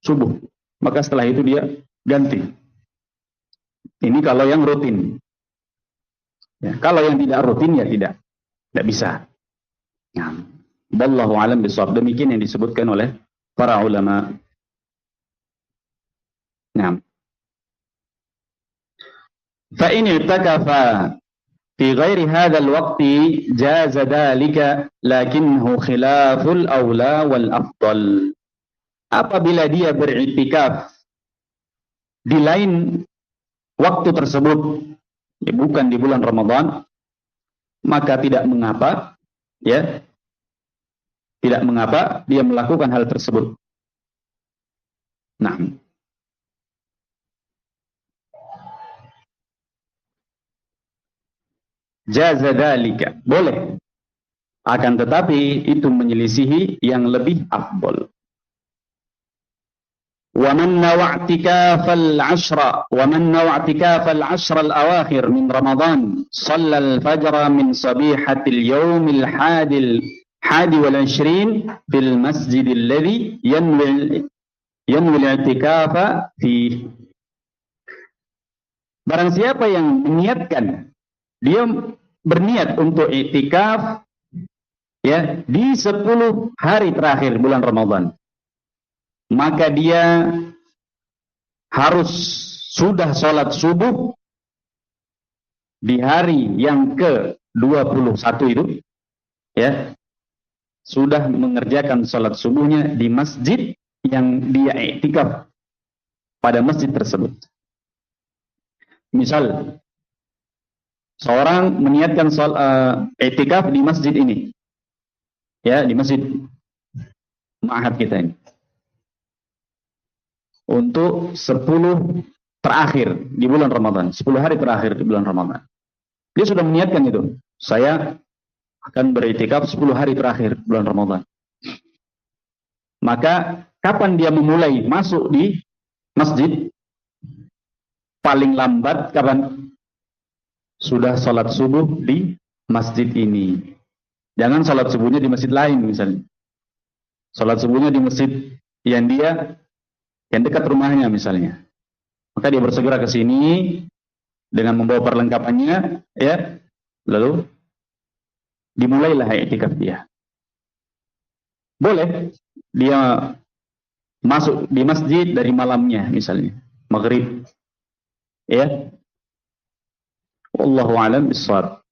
subuh. Maka setelah itu dia ganti. Ini kalau yang rutin. Ya, kalau yang tidak rutin ya tidak bisa. Nah, wallahu alam bishawab. Demikian yang disebutkan oleh para ulama. Nah, fa in i'takafa fi ghairi hadzal waqti jaza dzalika lakinnahu khilaful aula wal afdal. Apabila dia beriktikaf di lain waktu tersebut, ya, bukan di bulan Ramadan, maka tidak mengapa, ya, tidak mengapa dia melakukan hal tersebut. Nah, jaza dzalika, boleh, akan tetapi itu menyelisihi yang lebih afdal. ومن نوى اعتكاف العشر الأواخر من رمضان صلى الفجر من صبيحة اليوم الحادي والعشرين في المسجد الذي ينوي الاعتكاف فيه. Barang siapa yang meniatkan, dia berniat untuk i'tikaf, ya, di 10 hari terakhir bulan Ramadan, maka dia harus sudah sholat subuh di hari yang ke-21 itu, ya, sudah mengerjakan sholat subuhnya di masjid yang dia i'tikaf pada masjid tersebut. Misal, seorang meniatkan i'tikaf di masjid ini, ya, di masjid ma'had kita ini, untuk 10 terakhir di bulan Ramadan, 10 hari terakhir di bulan Ramadan. Dia sudah meniatkan itu, saya akan beriktikaf 10 hari terakhir bulan Ramadan. Maka kapan dia memulai masuk di masjid? Paling lambat kapan? Sudah sholat subuh di masjid ini. Jangan sholat subuhnya di masjid lain misalnya. Sholat subuhnya di masjid yang dekat rumahnya misalnya. Maka dia bersegera ke sini dengan membawa perlengkapannya, ya, lalu dimulailah i'tikaf dia. Boleh dia masuk di masjid dari malamnya misalnya, maghrib, ya. Wallahu a'lam bishawab.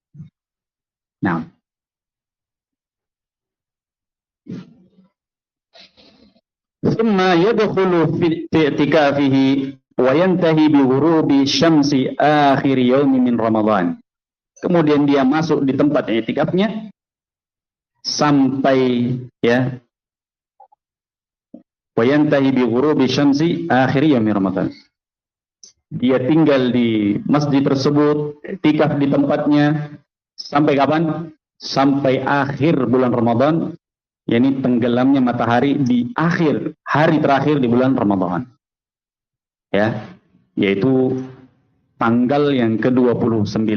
Nah, ثم يدخل في اعتكافه وينتهي بغروب الشمس آخر يوم من رمضان. Kemudian dia masuk di tempat i'tikafnya sampai, ya, wayantahi bi ghurubi syamsi akhir yaumi Ramadan. Dia tinggal di masjid tersebut, i'tikaf di tempatnya sampai kapan? Sampai akhir bulan Ramadan, yakni tenggelamnya matahari di akhir hari terakhir di bulan Ramadan, ya, yaitu tanggal yang ke-29,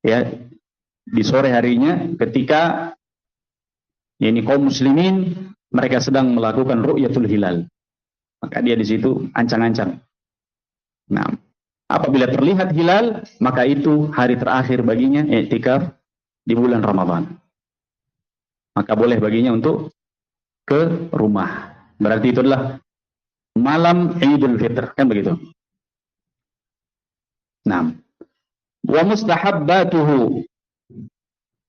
ya, di sore harinya, ketika yakni kaum muslimin mereka sedang melakukan ru'yatul hilal, maka dia di situ ancang-ancang. Nah, apabila terlihat hilal, maka itu hari terakhir baginya i'tikaf di bulan Ramadan. Maka boleh baginya untuk ke rumah. Berarti itu adalah malam Idul Fitr, kan begitu. Nah, wa mustahabbatuhu,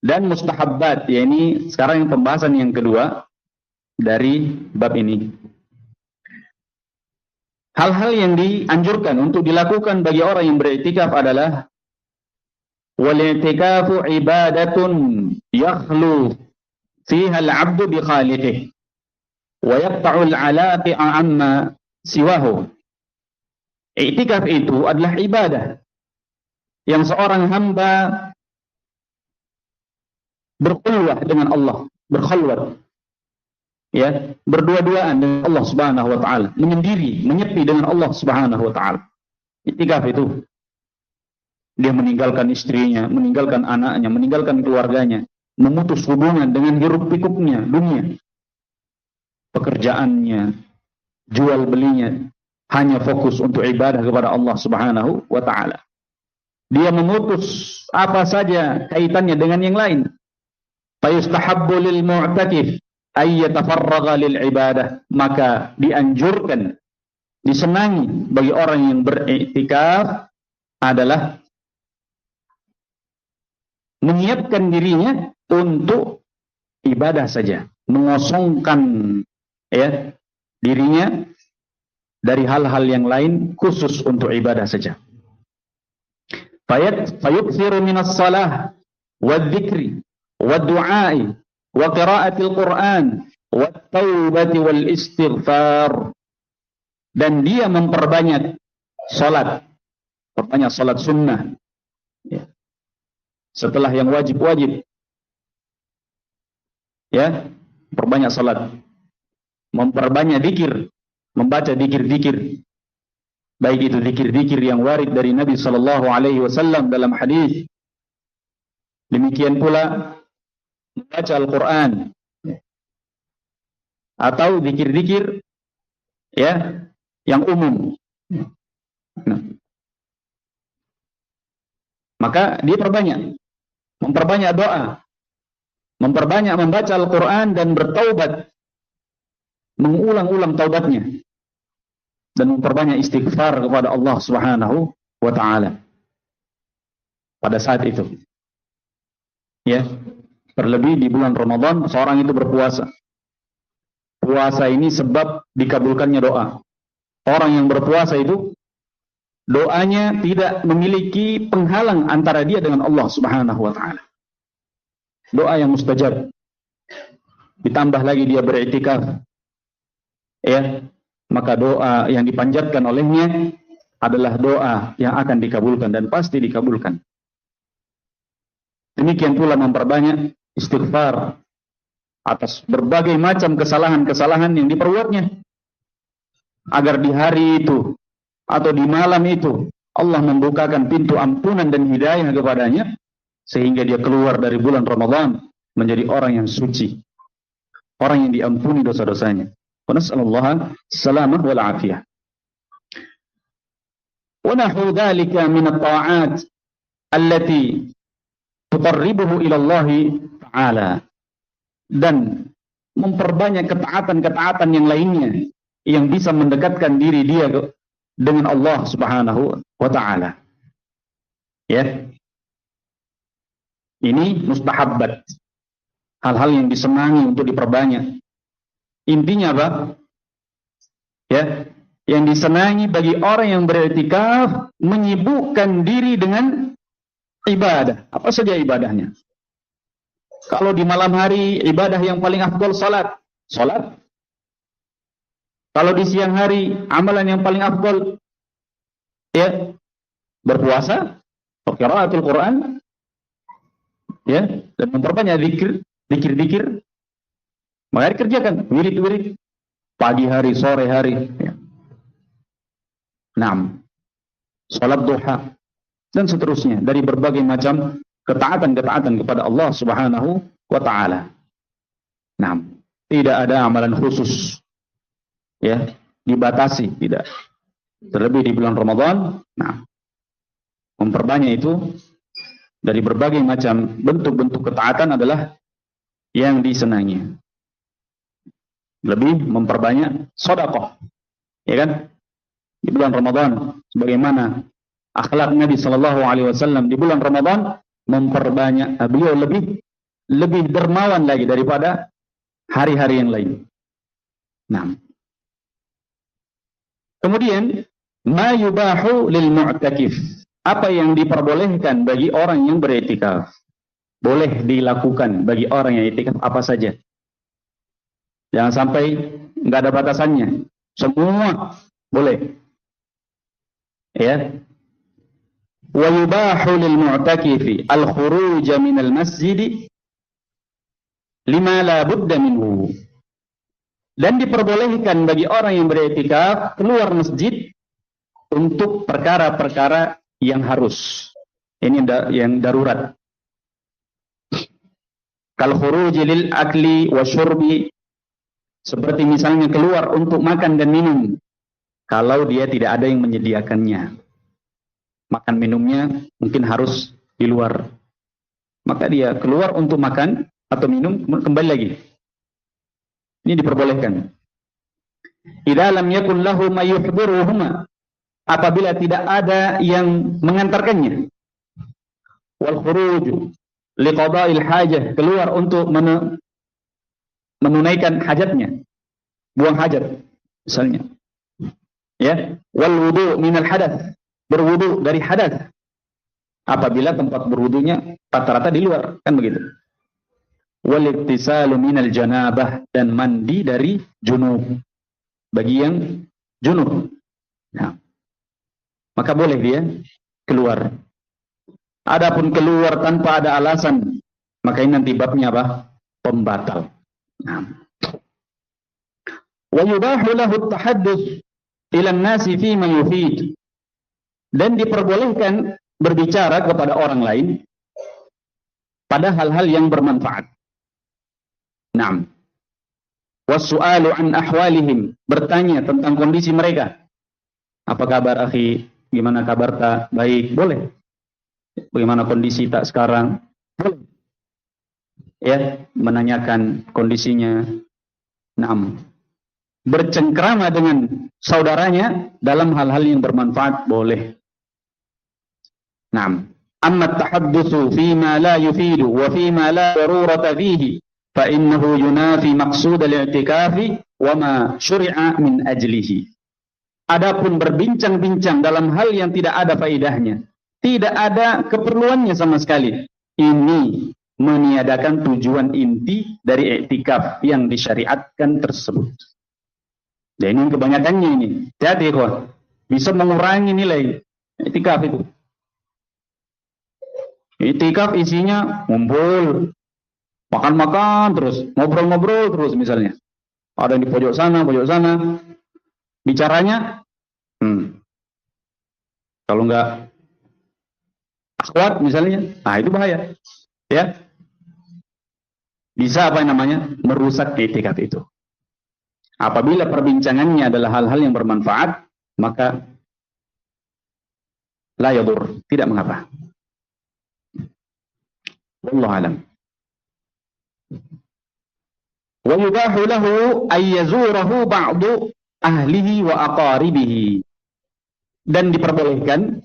dan mustahabbat, ya ini sekarang yang pembahasan yang kedua dari bab ini. Hal-hal yang dianjurkan untuk dilakukan bagi orang yang beriktikaf adalah wal i'tikafu ibadatun yakhlu fiha al-'abdu bi khaliqihi wa yaqta'u al-'alaqi'a amma siwahu. I'tikaf itu adalah ibadah yang seorang hamba berkhulwah dengan Allah, berkhalwat, ya, berdua-duaan dengan Allah Subhanahu wa taala, menyendiri, menyepi dengan Allah Subhanahu wa taala. I'tikaf itu dia meninggalkan istrinya, meninggalkan anaknya, meninggalkan keluarganya, memutus hubungan dengan hiruk pikuknya dunia, pekerjaannya, jual belinya, hanya fokus untuk ibadah kepada Allah Subhanahu wa taala. Dia memutus apa saja kaitannya dengan yang lain. Fayustahabbu lil mu'takif ay yatafarraga lil ibadah, maka dianjurkan, disenangi bagi orang yang beriktikaf adalah menyiapkan dirinya untuk ibadah saja, mengosongkan, ya, dirinya dari hal-hal yang lain, khusus untuk ibadah saja. Fayukthiru minas salah wadzikri waddu'ai wa qiraatil Qur'an wattaubati wal istighfar, dan dia memperbanyak salat, perbanyak salat sunnah, ya, setelah yang wajib-wajib, ya, perbanyak salat, memperbanyak zikir, membaca zikir-zikir, baik itu zikir-zikir yang warid dari Nabi sallallahu alaihi wasallam dalam hadis, demikian pula membaca Al-Qur'an, atau zikir-zikir, ya, yang umum. Nah, maka dia memperbanyak doa, memperbanyak membaca Al-Quran dan bertaubat, mengulang-ulang taubatnya, dan memperbanyak istighfar kepada Allah Subhanahu wa taala pada saat itu. Ya, terlebih di bulan Ramadan seorang itu berpuasa. Puasa ini sebab dikabulkannya doa. Orang yang berpuasa itu doanya tidak memiliki penghalang antara dia dengan Allah Subhanahu wa taala. Doa yang mustajab. Ditambah lagi dia beriktikaf, ya, maka doa yang dipanjatkan olehnya adalah doa yang akan dikabulkan dan pasti dikabulkan. Demikian pula memperbanyak istighfar atas berbagai macam kesalahan-kesalahan yang diperbuatnya, agar di hari itu atau di malam itu Allah membukakan pintu ampunan dan hidayah kepadanya, sehingga dia keluar dari bulan Ramadan menjadi orang yang suci, orang yang diampuni dosa-dosanya. Wa nas'alullaha salamah wal afiyah. Wa nahu dzalika min at-ta'at allati tuqarribuhu ila Allah Ta'ala, dan memperbanyak ketaatan-ketaatan yang lainnya yang bisa mendekatkan diri dia dengan Allah Subhanahu wa taala. Ya. Ini mustahabbat. Hal-hal yang disenangi untuk diperbanyak. Intinya apa? Ya, yang disenangi bagi orang yang beriktikaf menyibukkan diri dengan ibadah. Apa saja ibadahnya? Kalau di malam hari ibadah yang paling afdal salat. Salat. Kalau di siang hari amalan yang paling afdal, ya, berpuasa, qiraatul Quran, ya, dan memperbanyak zikir. Maka dikerjakan wirid-wirid pagi hari, sore hari, ya. Naam. Salat duha dan seterusnya dari berbagai macam ketaatan-ketaatan kepada Allah Subhanahu wa taala. Naam. Tidak ada amalan khusus, ya, dibatasi, tidak. Terlebih di bulan Ramadan, nah, memperbanyak itu dari berbagai macam bentuk-bentuk ketaatan adalah yang disenangi. Lebih memperbanyak sedekah, ya kan? Di bulan Ramadan, sebagaimana akhlak Nabi sallallahu alaihi wasallam di bulan Ramadan, memperbanyak, beliau lebih lebih dermawan lagi daripada hari-hari yang lain. Nah, kemudian ma yubahu lil mu'takif, apa yang diperbolehkan bagi orang yang beriktikaf. Boleh dilakukan bagi orang yang iktikaf apa saja. Jangan sampai nggak ada batasannya. Semua boleh. Ya. Wa yubahu lil mu'takifi al-khuruj min al-masjid lima la budda minhu. Dan diperbolehkan bagi orang yang beriktikaf keluar masjid untuk perkara-perkara yang harus. Ini yang darurat. Kal khuruj lil akli wa syurbi, seperti misalnya keluar untuk makan dan minum kalau dia tidak ada yang menyediakannya. Makan minumnya mungkin harus di luar, maka dia keluar untuk makan atau minum, kembali lagi. Ini diperbolehkan. Idza lam yakun lahu ma yuhdiruhuma, apabila tidak ada yang mengantarkannya. Wal khuruj liqada'il hajah, keluar untuk menunaikan hajatnya, buang hajat misalnya. Ya, wal wudu minal hadath, berwudu dari hadath. Apabila tempat berwudunya rata-rata di luar, kan begitu. Wal iktisalu minal janabah, dan mandi dari junub bagi yang junub. Nah, maka boleh dia keluar. Adapun keluar tanpa ada alasan, maka ini nanti babnya apa? Pembatal. Nah. Wa yubahu lahu at-tahadduts ila an-nasi fi ma yufid. Dan diperbolehkan berbicara kepada orang lain pada hal-hal yang bermanfaat. Naam. Wasu'alu an ahwalihim, bertanya tentang kondisi mereka. Apa kabar akhi? Gimana kabar tak? Baik, boleh. Bagaimana kondisi tak sekarang? Boleh. Ya, menanyakan kondisinya. Naam. Bercengkrama dengan saudaranya dalam hal-hal yang bermanfaat, boleh. Naam. Amma at-tahaddutsu fima la yufidu wa fima la darurata fihi fa innahu yunafi maqsud al-i'tikafi wa ma syuri'a min ajlihi. Adapun berbincang-bincang dalam hal yang tidak ada faedahnya, tidak ada keperluannya sama sekali, ini meniadakan tujuan inti dari i'tikaf yang disyariatkan tersebut. Dan ini kebanyakannya ini. Jadi kok bisa mengurangi nilai i'tikaf itu. I'tikaf isinya ngumpul, makan-makan terus, ngobrol-ngobrol terus misalnya. Ada di pojok sana, bicaranya kalau enggak akhwat misalnya, nah itu bahaya. Ya. Bisa apa namanya? Merusak i'tikaf itu. Apabila perbincangannya adalah hal-hal yang bermanfaat, maka la yadur, tidak mengapa. Wallahu alam. Wa yubahu lahu ay yazurahu ba'du ahlihi wa aqaribihi. Dan diperbolehkan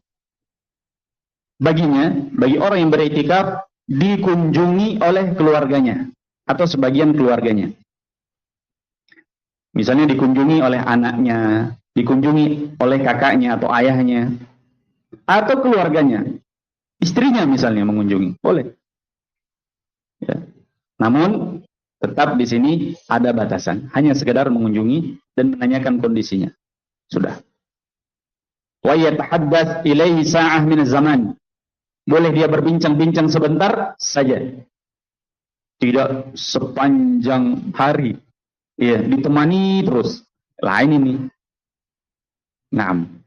baginya, bagi orang yang beriktikaf, dikunjungi oleh keluarganya atau sebagian keluarganya. Misalnya dikunjungi oleh anaknya, dikunjungi oleh kakaknya atau ayahnya, atau keluarganya, istrinya misalnya mengunjungi, boleh. Ya. Namun tetap di sini ada batasan, hanya sekedar mengunjungi dan menanyakan kondisinya. Sudah. Wa yatahaddats ilaihi sa'ah min zaman. Boleh dia berbincang-bincang sebentar saja. Tidak sepanjang hari. Ya, ditemani terus. Lain ini. Naam.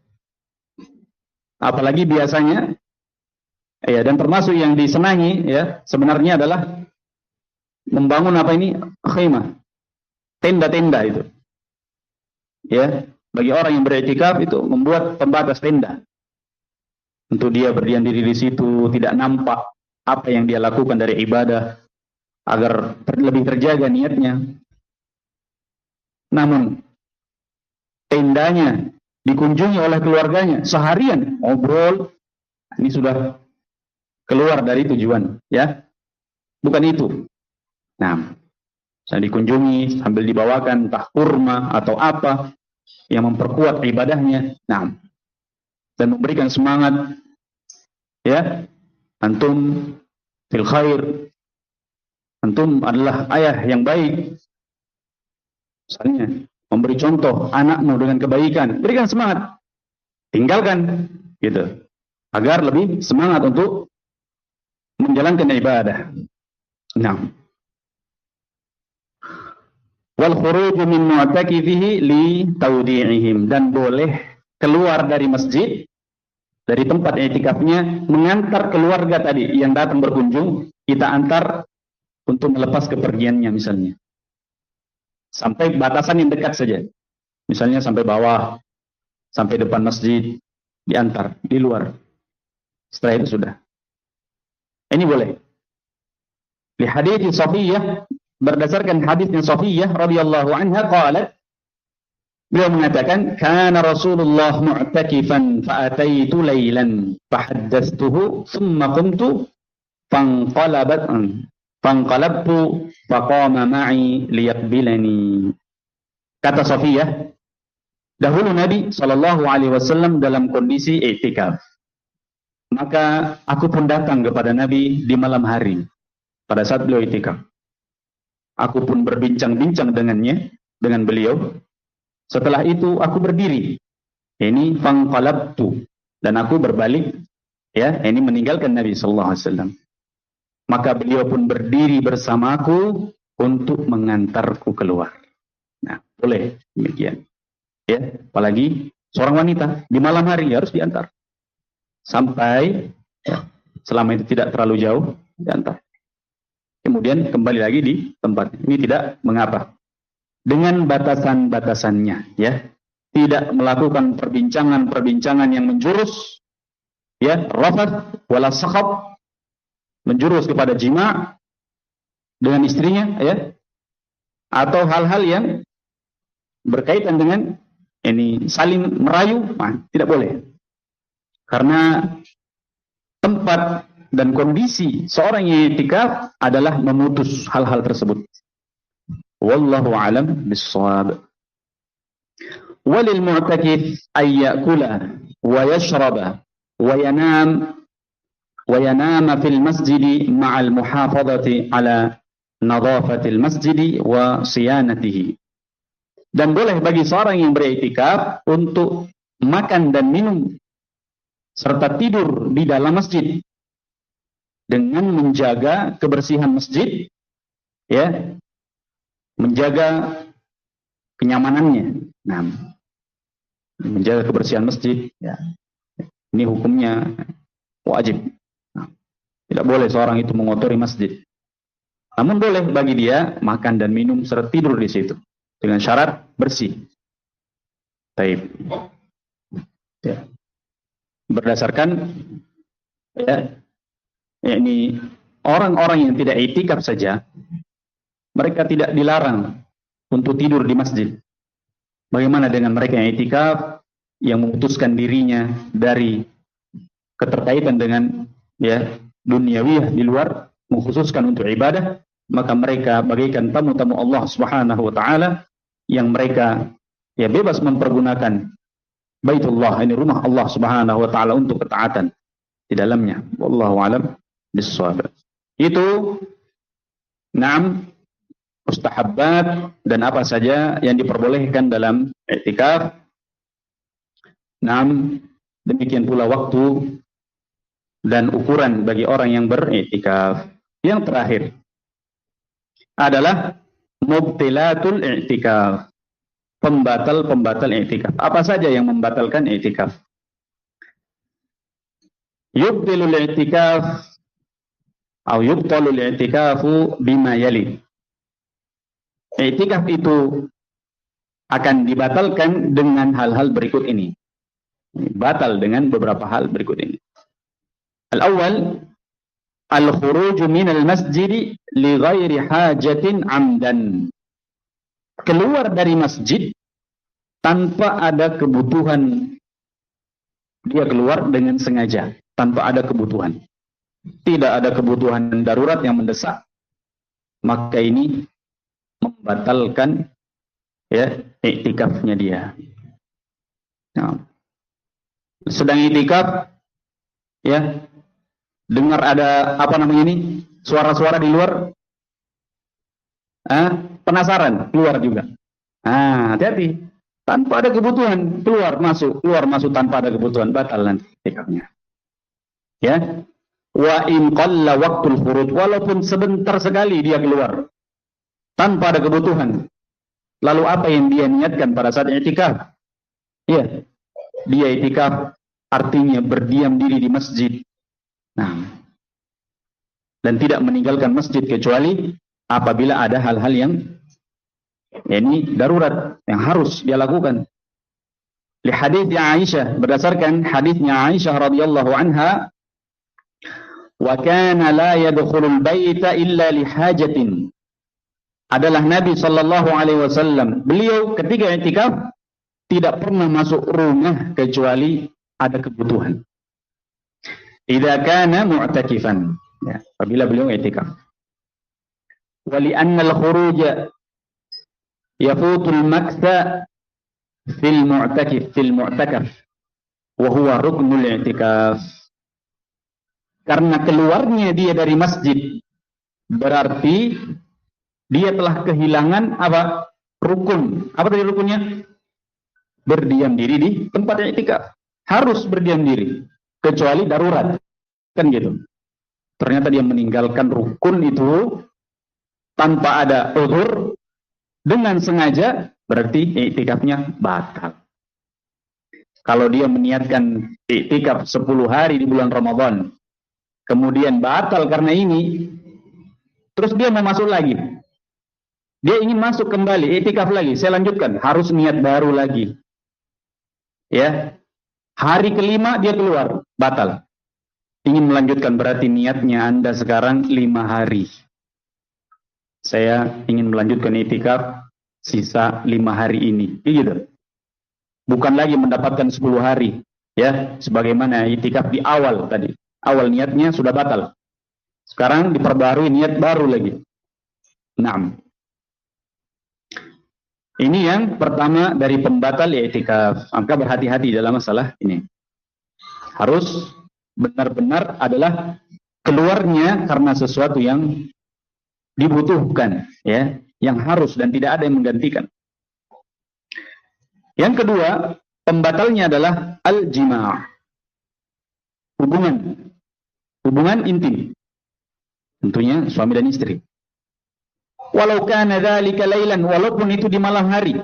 Apalagi biasanya ya, dan termasuk yang disenangi ya, sebenarnya adalah membangun apa ini? Khimah. Tenda-tenda itu. Ya, bagi orang yang beriktikaf itu membuat pembatas tenda. Untuk dia berdiam diri di situ, tidak nampak apa yang dia lakukan dari ibadah, agar lebih terjaga niatnya. Namun tendanya dikunjungi oleh keluarganya seharian ngobrol, ini sudah keluar dari tujuan, ya. bukan itu. Nah, saya dikunjungi sambil dibawakan entah kurma atau apa yang memperkuat ibadahnya. Nah, dan memberikan semangat, ya, antum fil khair, antum adalah ayah yang baik. Misalnya, memberi contoh anakmu dengan kebaikan, berikan semangat, tinggalkan, gitu, agar lebih semangat untuk menjalankan ibadah. Nah, wal khuruj min mu'takifihi li tawdi'ihim, dan boleh keluar dari masjid, dari tempat i'tikafnya, mengantar keluarga tadi yang datang berkunjung, kita antar untuk melepas kepergiannya misalnya. Sampai batasan yang dekat saja. Misalnya sampai bawah, sampai depan masjid, diantar di luar. Setelah itu sudah. Ini boleh. Di hadits Safiyah, berdasarkan hadisnya Safiyah radhiyallahu anha, qalat, beliau mengatakan, kana Rasulullah mu'takifan fa'ataitu laylan fahaddastuhu thumma qumtu fanqalabtu faqama ma'i liyaqbilani. Kata Safiyah, dahulu Nabi SAW dalam kondisi i'tikaf. Maka aku pun datang kepada Nabi di malam hari pada saat beliau i'tikaf. Aku pun berbincang-bincang dengan beliau. Setelah itu aku berdiri. Ini fanqalabtu, dan aku berbalik, ya, ini meninggalkan Nabi SAW. Maka beliau pun berdiri bersamaku untuk mengantarku keluar. Nah, boleh demikian. Ya, apalagi seorang wanita di malam hari harus diantar. Sampai, ya, selama itu tidak terlalu jauh, diantar. Kemudian kembali lagi di tempat. Ini tidak mengapa. Dengan batasan-batasannya, ya. Tidak melakukan perbincangan-perbincangan yang menjurus, ya, rafath wala sakhab, menjurus kepada jima dengan istrinya, ya, atau hal-hal yang berkaitan dengan ini saling merayu, tidak boleh. Karena tempat dan kondisi seorang yang i'tikaf adalah memutus hal-hal tersebut. Wallahu a'lam bis-shawab. Walil mu'takif ay ya'kula wa yashraba wa yanam fil masjid ma'al muhafadhati ala nadhafatil masjid wa siyanatihi. Dan boleh bagi seorang yang beriktikaf untuk makan dan minum serta tidur di dalam masjid dengan menjaga kebersihan masjid, ya, menjaga kenyamanannya. Nah, menjaga kebersihan masjid, ya, ini hukumnya wajib. Nah, tidak boleh seorang itu mengotori masjid. Namun boleh bagi dia makan dan minum serta tidur di situ dengan syarat bersih. Baik. Ya. Berdasarkan, ya, ini orang-orang yang tidak i'tikaf saja, mereka tidak dilarang untuk tidur di masjid. Bagaimana dengan mereka yang i'tikaf, yang memutuskan dirinya dari keterkaitan dengan, ya, duniawiyah di luar, mengkhususkan untuk ibadah, maka mereka bagaikan tamu-tamu Allah Subhanahu wa taala yang mereka, ya, bebas mempergunakan Baitullah, ini rumah Allah Subhanahu wa taala, untuk ketaatan di dalamnya. Wallahu a'lam bis-shawab. Itu 6 mustahabbat dan apa saja yang diperbolehkan dalam i'tikaf. 6, demikian pula waktu dan ukuran bagi orang yang beriktikaf. Yang terakhir adalah mubtilatul i'tikaf, pembatal-pembatal i'tikaf. Apa saja yang membatalkan i'tikaf? Yubtilul i'tikaf atau yubtalul i'tikafu bima yali. I'tikaf itu akan dibatalkan dengan hal-hal berikut ini. Batal dengan beberapa hal berikut ini. Al-awwal, al-khuruj min al-masjid li ghairi hajatin amdan. Keluar dari masjid tanpa ada kebutuhan. Dia keluar dengan sengaja, tanpa ada kebutuhan. Tidak ada kebutuhan darurat yang mendesak, maka ini membatalkan ya iktikafnya dia. Nah, sedang iktikaf ya, dengar ada apa namanya ini, suara-suara di luar, penasaran, keluar juga. Hati-hati, tanpa ada kebutuhan, keluar masuk tanpa ada kebutuhan, batal nanti iktikafnya. Ya, wa in qalla waqtul khuruj, walaupun sebentar sekali dia keluar tanpa ada kebutuhan. Lalu apa yang dia niatkan pada saat iktikaf? Ya, dia iktikaf artinya berdiam diri di masjid. Nah, dan tidak meninggalkan masjid kecuali apabila ada hal-hal yang ini darurat yang harus dia lakukan. Li hadits Aisyah, berdasarkan hadisnya Aisyah radhiyallahu anha, wa kana la yadkhulul baita illa li hajatin. Adalah Nabi sallallahu alaihi wasallam, beliau ketika i'tikaf tidak pernah masuk rumah kecuali ada kebutuhan. Idza kana mu'takifan, ya, apabila beliau i'tikaf. Wa li anna al-khuruj yafutul maksa fil mu'takaf wa huwa ruknul i'tikaf. Karena keluarnya dia dari masjid berarti dia telah kehilangan apa? Rukun. Apa tadi rukunnya? Berdiam diri di tempat i'tikaf. Harus berdiam diri kecuali darurat. Kan gitu. Ternyata dia meninggalkan rukun itu tanpa ada uzur dengan sengaja, berarti i'tikafnya batal. Kalau dia meniatkan i'tikaf 10 hari di bulan Ramadan, kemudian batal karena ini, terus dia mau masuk lagi. Dia ingin masuk kembali, i'tikaf lagi, saya lanjutkan, harus niat baru lagi. Ya. Hari kelima dia keluar, batal. Ingin melanjutkan, berarti niatnya Anda sekarang 5 hari. Saya ingin melanjutkan i'tikaf sisa 5 hari ini. Gitu. Bukan lagi mendapatkan 10 hari. Ya, sebagaimana i'tikaf di awal tadi. Awal niatnya sudah batal. Sekarang diperbarui niat baru lagi. Naam. Ini yang pertama dari pembatal i'tikaf. Maka berhati-hati dalam masalah ini. Harus benar-benar adalah keluarnya karena sesuatu yang dibutuhkan, ya, yang harus dan tidak ada yang menggantikan. Yang kedua, pembatalnya adalah al-jima'. Hubungan intim. Tentunya suami dan istri. Walau kana dzalika lailan, walaupun itu di malam hari.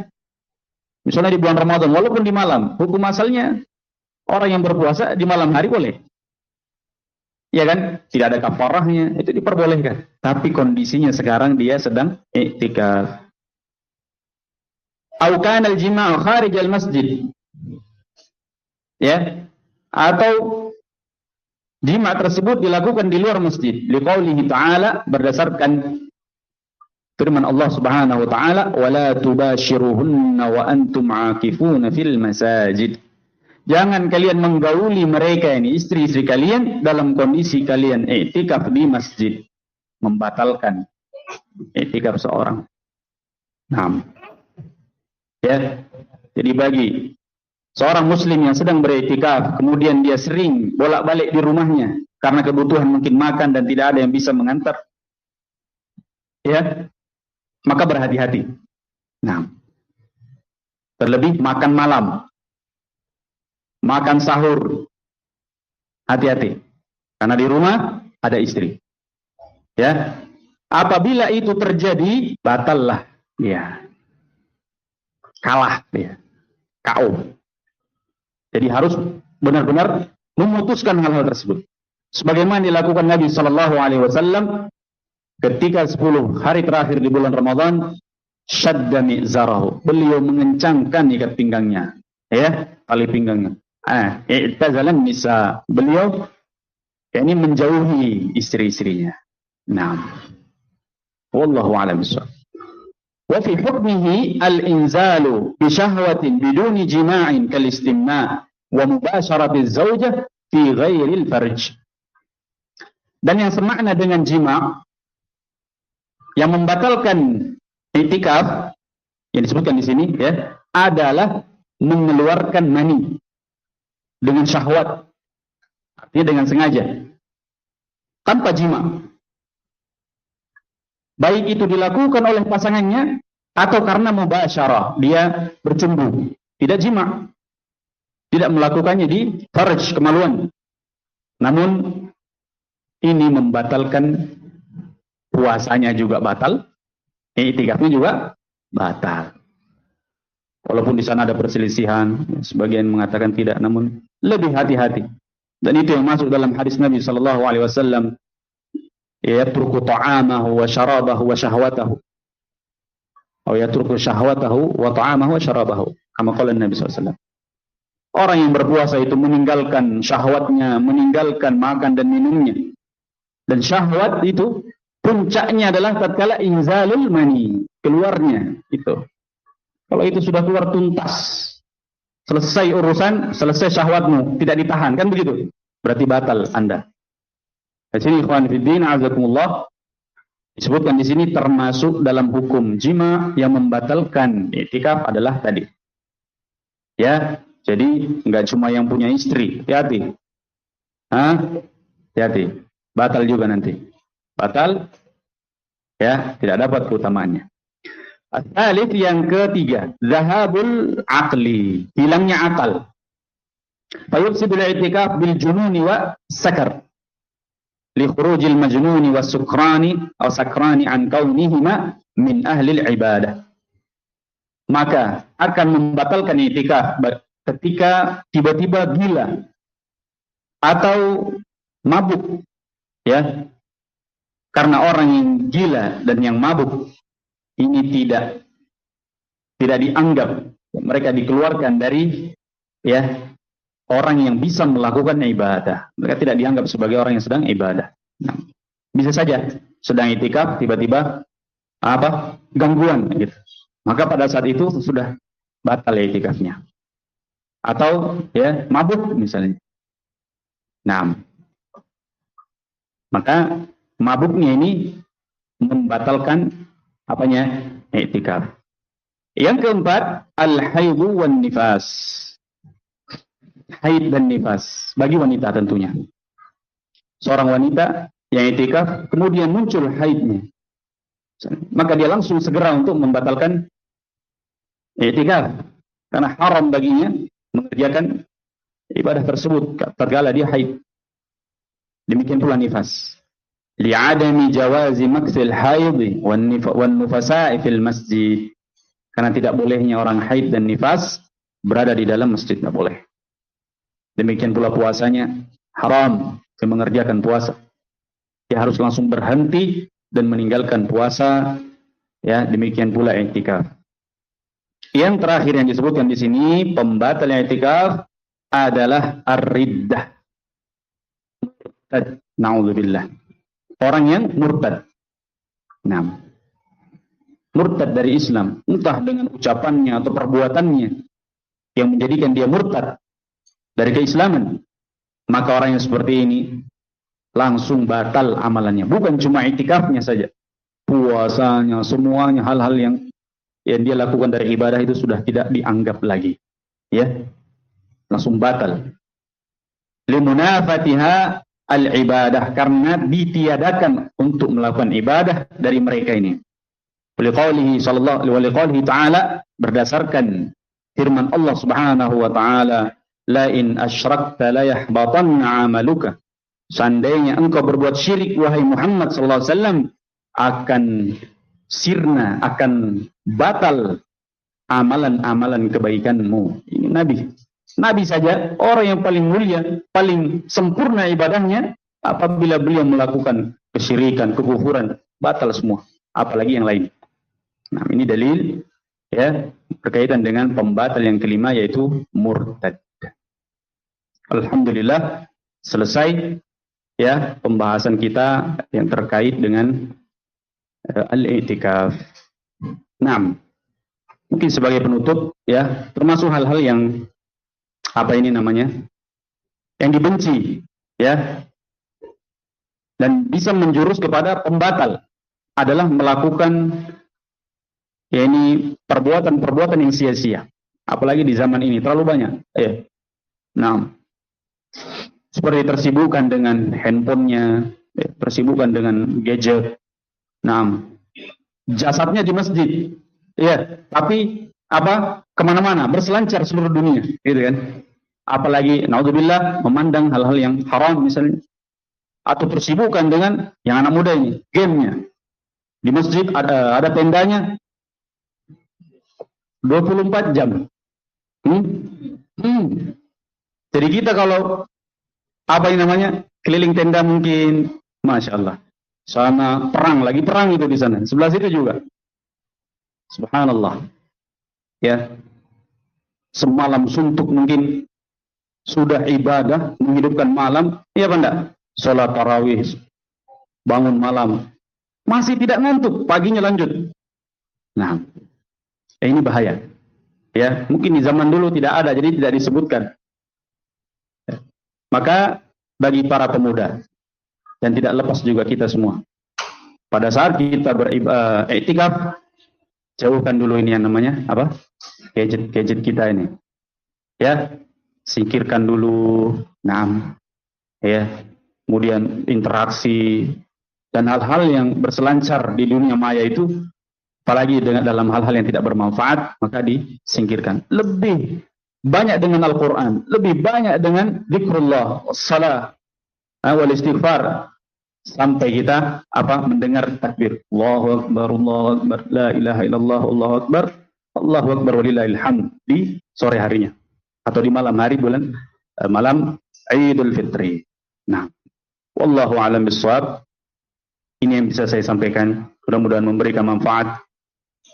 Misalnya di bulan Ramadan, walaupun di malam, hukum asalnya orang yang berpuasa di malam hari boleh. Ya kan? Tidak ada kafarahnya, itu diperbolehkan. Tapi kondisinya sekarang dia sedang i'tikaf. Au kana al-jima'u kharij al-masjid. Ya. Atau jima' tersebut dilakukan di luar masjid. Liqaulihi ta'ala, berdasarkan firman Allah Subhanahu wa taala, "Wala tubashiruhunna wa antum 'akifuna fil masajid." Jangan kalian menggauli mereka ini, istri-istri kalian, dalam kondisi kalian i'tikaf di masjid. Membatalkan i'tikaf seorang. Nah, ya. Jadi bagi seorang muslim yang sedang beriktikaf, kemudian dia sering bolak-balik di rumahnya karena kebutuhan mungkin makan dan tidak ada yang bisa mengantar, ya, maka berhati-hati. Nah, terlebih makan malam, makan sahur, hati-hati, karena di rumah ada istri. Ya, apabila itu terjadi, batallah, ya, kalah, ya, KO. Jadi harus benar-benar memutuskan hal-hal tersebut. Sebagaimana dilakukan Nabi Shallallahu Alaihi Wasallam ketika 10 hari terakhir di bulan Ramadan, syadda mi'zarahu, beliau mengencangkan ikat pinggangnya, ya, tali pinggangnya. I'tazalan nisa, beliau yakni menjauhi istri-istrinya. Nah, wallahu a'lam bishawab. Wa fi hukmihi al-inzalu bi syahwatin biduni jima'in kal istimna' wa mubasharati az-zawjah fi ghairi al-farj. Dan yang semakna dengan jima', Yang membatalkan i'tikaf yang disebutkan di sini ya adalah mengeluarkan mani dengan syahwat, artinya dengan sengaja, tanpa jima. Baik itu dilakukan oleh pasangannya atau karena mubasyarah, dia bercumbu, tidak jima, tidak melakukannya di farj, kemaluan. Namun ini membatalkan puasanya juga batal, i'tikafnya juga batal. Walaupun di sana ada perselisihan, sebagian mengatakan tidak, namun lebih hati-hati. Dan itu yang masuk dalam hadis Nabi sallallahu alaihi wasallam, yatruku ta'amahu wa syarabahu wa syahwatahu. Atau yatruku syahwatahu wa ta'amahu wa syarabahu. Kama qala Nabi sallallahu alaihi wasallam. Orang yang berpuasa itu meninggalkan syahwatnya, meninggalkan makan dan minumnya. Dan syahwat itu puncaknya adalah tatkala inzalul mani, keluarnya itu. Kalau itu sudah keluar tuntas, selesai urusan, selesai syahwatmu, tidak ditahan, kan begitu? Berarti batal Anda. Di sini ikhwan fillah, azakumullah, disebutkan di sini termasuk dalam hukum jima yang membatalkan i'tikaf adalah tadi. Ya, jadi enggak cuma yang punya istri, hati-hati. Hati-hati. Batal juga nanti. Batal, ya, tidak dapat keutamaannya. Al-thalith yang ketiga, zahabul aqli, hilangnya akal. Fayufsidul i'tikaf bil jununi wa sakar. Li khurujil majnuni wa sukrani atau sakrani an kaunihima min ahli ibadah. Maka akan membatalkan i'tikaf ketika tiba-tiba gila atau mabuk, ya. Karena orang yang gila dan yang mabuk ini tidak dianggap, mereka dikeluarkan dari ya orang yang bisa melakukan ibadah. Mereka tidak dianggap sebagai orang yang sedang ibadah. Nah, bisa saja sedang i'tikaf tiba-tiba gangguan gitu. Maka pada saat itu sudah batal i'tikafnya. Atau ya mabuk misalnya. Nah, maka mabuknya ini membatalkan apanya? I'tikaf. Yang keempat, al-haidhu wan nifas. Haid dan nifas bagi wanita tentunya. Seorang wanita yang i'tikaf kemudian muncul haidnya, maka dia langsung segera untuk membatalkan i'tikaf karena haram baginya mengerjakan ibadah tersebut tatkala dia haid. Demikian pula nifas. Li'adami jawazi maksil haidhi wan nufasa'i fil masjid. Karena tidak bolehnya orang haid dan nifas berada di dalam masjid, tidak boleh. Demikian pula puasanya haram, dia mengerjakan puasa. Dia harus langsung berhenti dan meninggalkan puasa. Ya, demikian pula i'tikaf. Yang terakhir yang disebutkan di sini, pembatal i'tikaf adalah ar-riddah. Na'udzubillah. Orang yang murtad. Nah, murtad dari Islam, entah dengan ucapannya atau perbuatannya yang menjadikan dia murtad dari keislaman, maka orang yang seperti ini langsung batal amalannya. Bukan cuma i'tikafnya saja, puasanya, semuanya, hal-hal yang dia lakukan dari ibadah itu sudah tidak dianggap lagi, ya, langsung batal. Limunafatiha al-ibadah, karena ditiadakan untuk melakukan ibadah dari mereka ini. Liqaulihi sallallahu alaihi ta'ala, berdasarkan firman Allah Subhanahu wa taala, la in asyrakta la yahbatanna 'amaluka. Seandainya engkau berbuat syirik wahai Muhammad sallallahu alaihi wasallam, akan sirna, akan batal amalan-amalan kebaikanmu. Ini Nabi saja, orang yang paling mulia, paling sempurna ibadahnya, apabila beliau melakukan kesyirikan, kekufuran, batal semua, apalagi yang lain. Nah, ini dalil ya berkaitan dengan pembatal yang kelima, yaitu murtad. Alhamdulillah selesai ya pembahasan kita yang terkait dengan al-i'tikaf. Nah, mungkin sebagai penutup ya, termasuk hal-hal yang yang dibenci ya, dan bisa menjurus kepada pembatal adalah melakukan ya ini perbuatan-perbuatan yang sia-sia. Apalagi di zaman ini terlalu banyak. Nah, seperti tersibukkan dengan handphonenya, tersibukkan dengan gadget. Nah, jasadnya di masjid, tapi apa? Kemana-mana, berselancar seluruh dunia, gitu kan? Apalagi, naudzubillah, memandang hal-hal yang haram misalnya, atau tersibukkan dengan yang anak muda ini, gamenya. Di masjid ada tendanya 24 jam. Jadi kita kalau apa yang namanya keliling tenda mungkin, masya Allah, sana lagi perang itu di sana, sebelah situ juga, subhanallah, ya, semalam suntuk mungkin sudah ibadah menghidupkan malam, iya apa enggak? Sholat tarawih, bangun malam, masih tidak ngantuk, paginya lanjut. Nah, ini bahaya. Ya, mungkin di zaman dulu tidak ada, jadi tidak disebutkan. Maka bagi para pemuda dan tidak lepas juga kita semua, pada saat kita beriktikaf, jauhkan dulu ini yang namanya apa? Gadget kita ini. Ya, singkirkan dulu. Ya. Kemudian interaksi dan hal-hal yang berselancar di dunia maya itu, apalagi dalam hal-hal yang tidak bermanfaat, maka disingkirkan. Lebih banyak dengan Al-Quran, lebih banyak dengan zikrullah, salat, wal istighfar, sampai kita mendengar takbir, Allahu Akbar, Allahu Akbar, la ilaha illallah, Allahu Akbar, Allahu Akbar walillahil hamd, di sore harinya atau di malam hari malam Idul Fitri. Nah, wallahu a'lam bishawab. Ini yang bisa saya sampaikan. Mudah-mudahan memberikan manfaat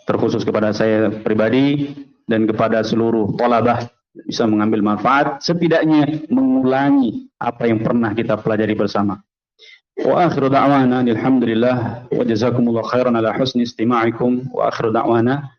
terkhusus kepada saya pribadi dan kepada seluruh thalabah, bisa mengambil manfaat, setidaknya mengulangi apa yang pernah kita pelajari bersama. Wa akhiru da'wana alhamdulillah wa jazakumullah khairan ala husni istima'ikum wa akhiru da'wana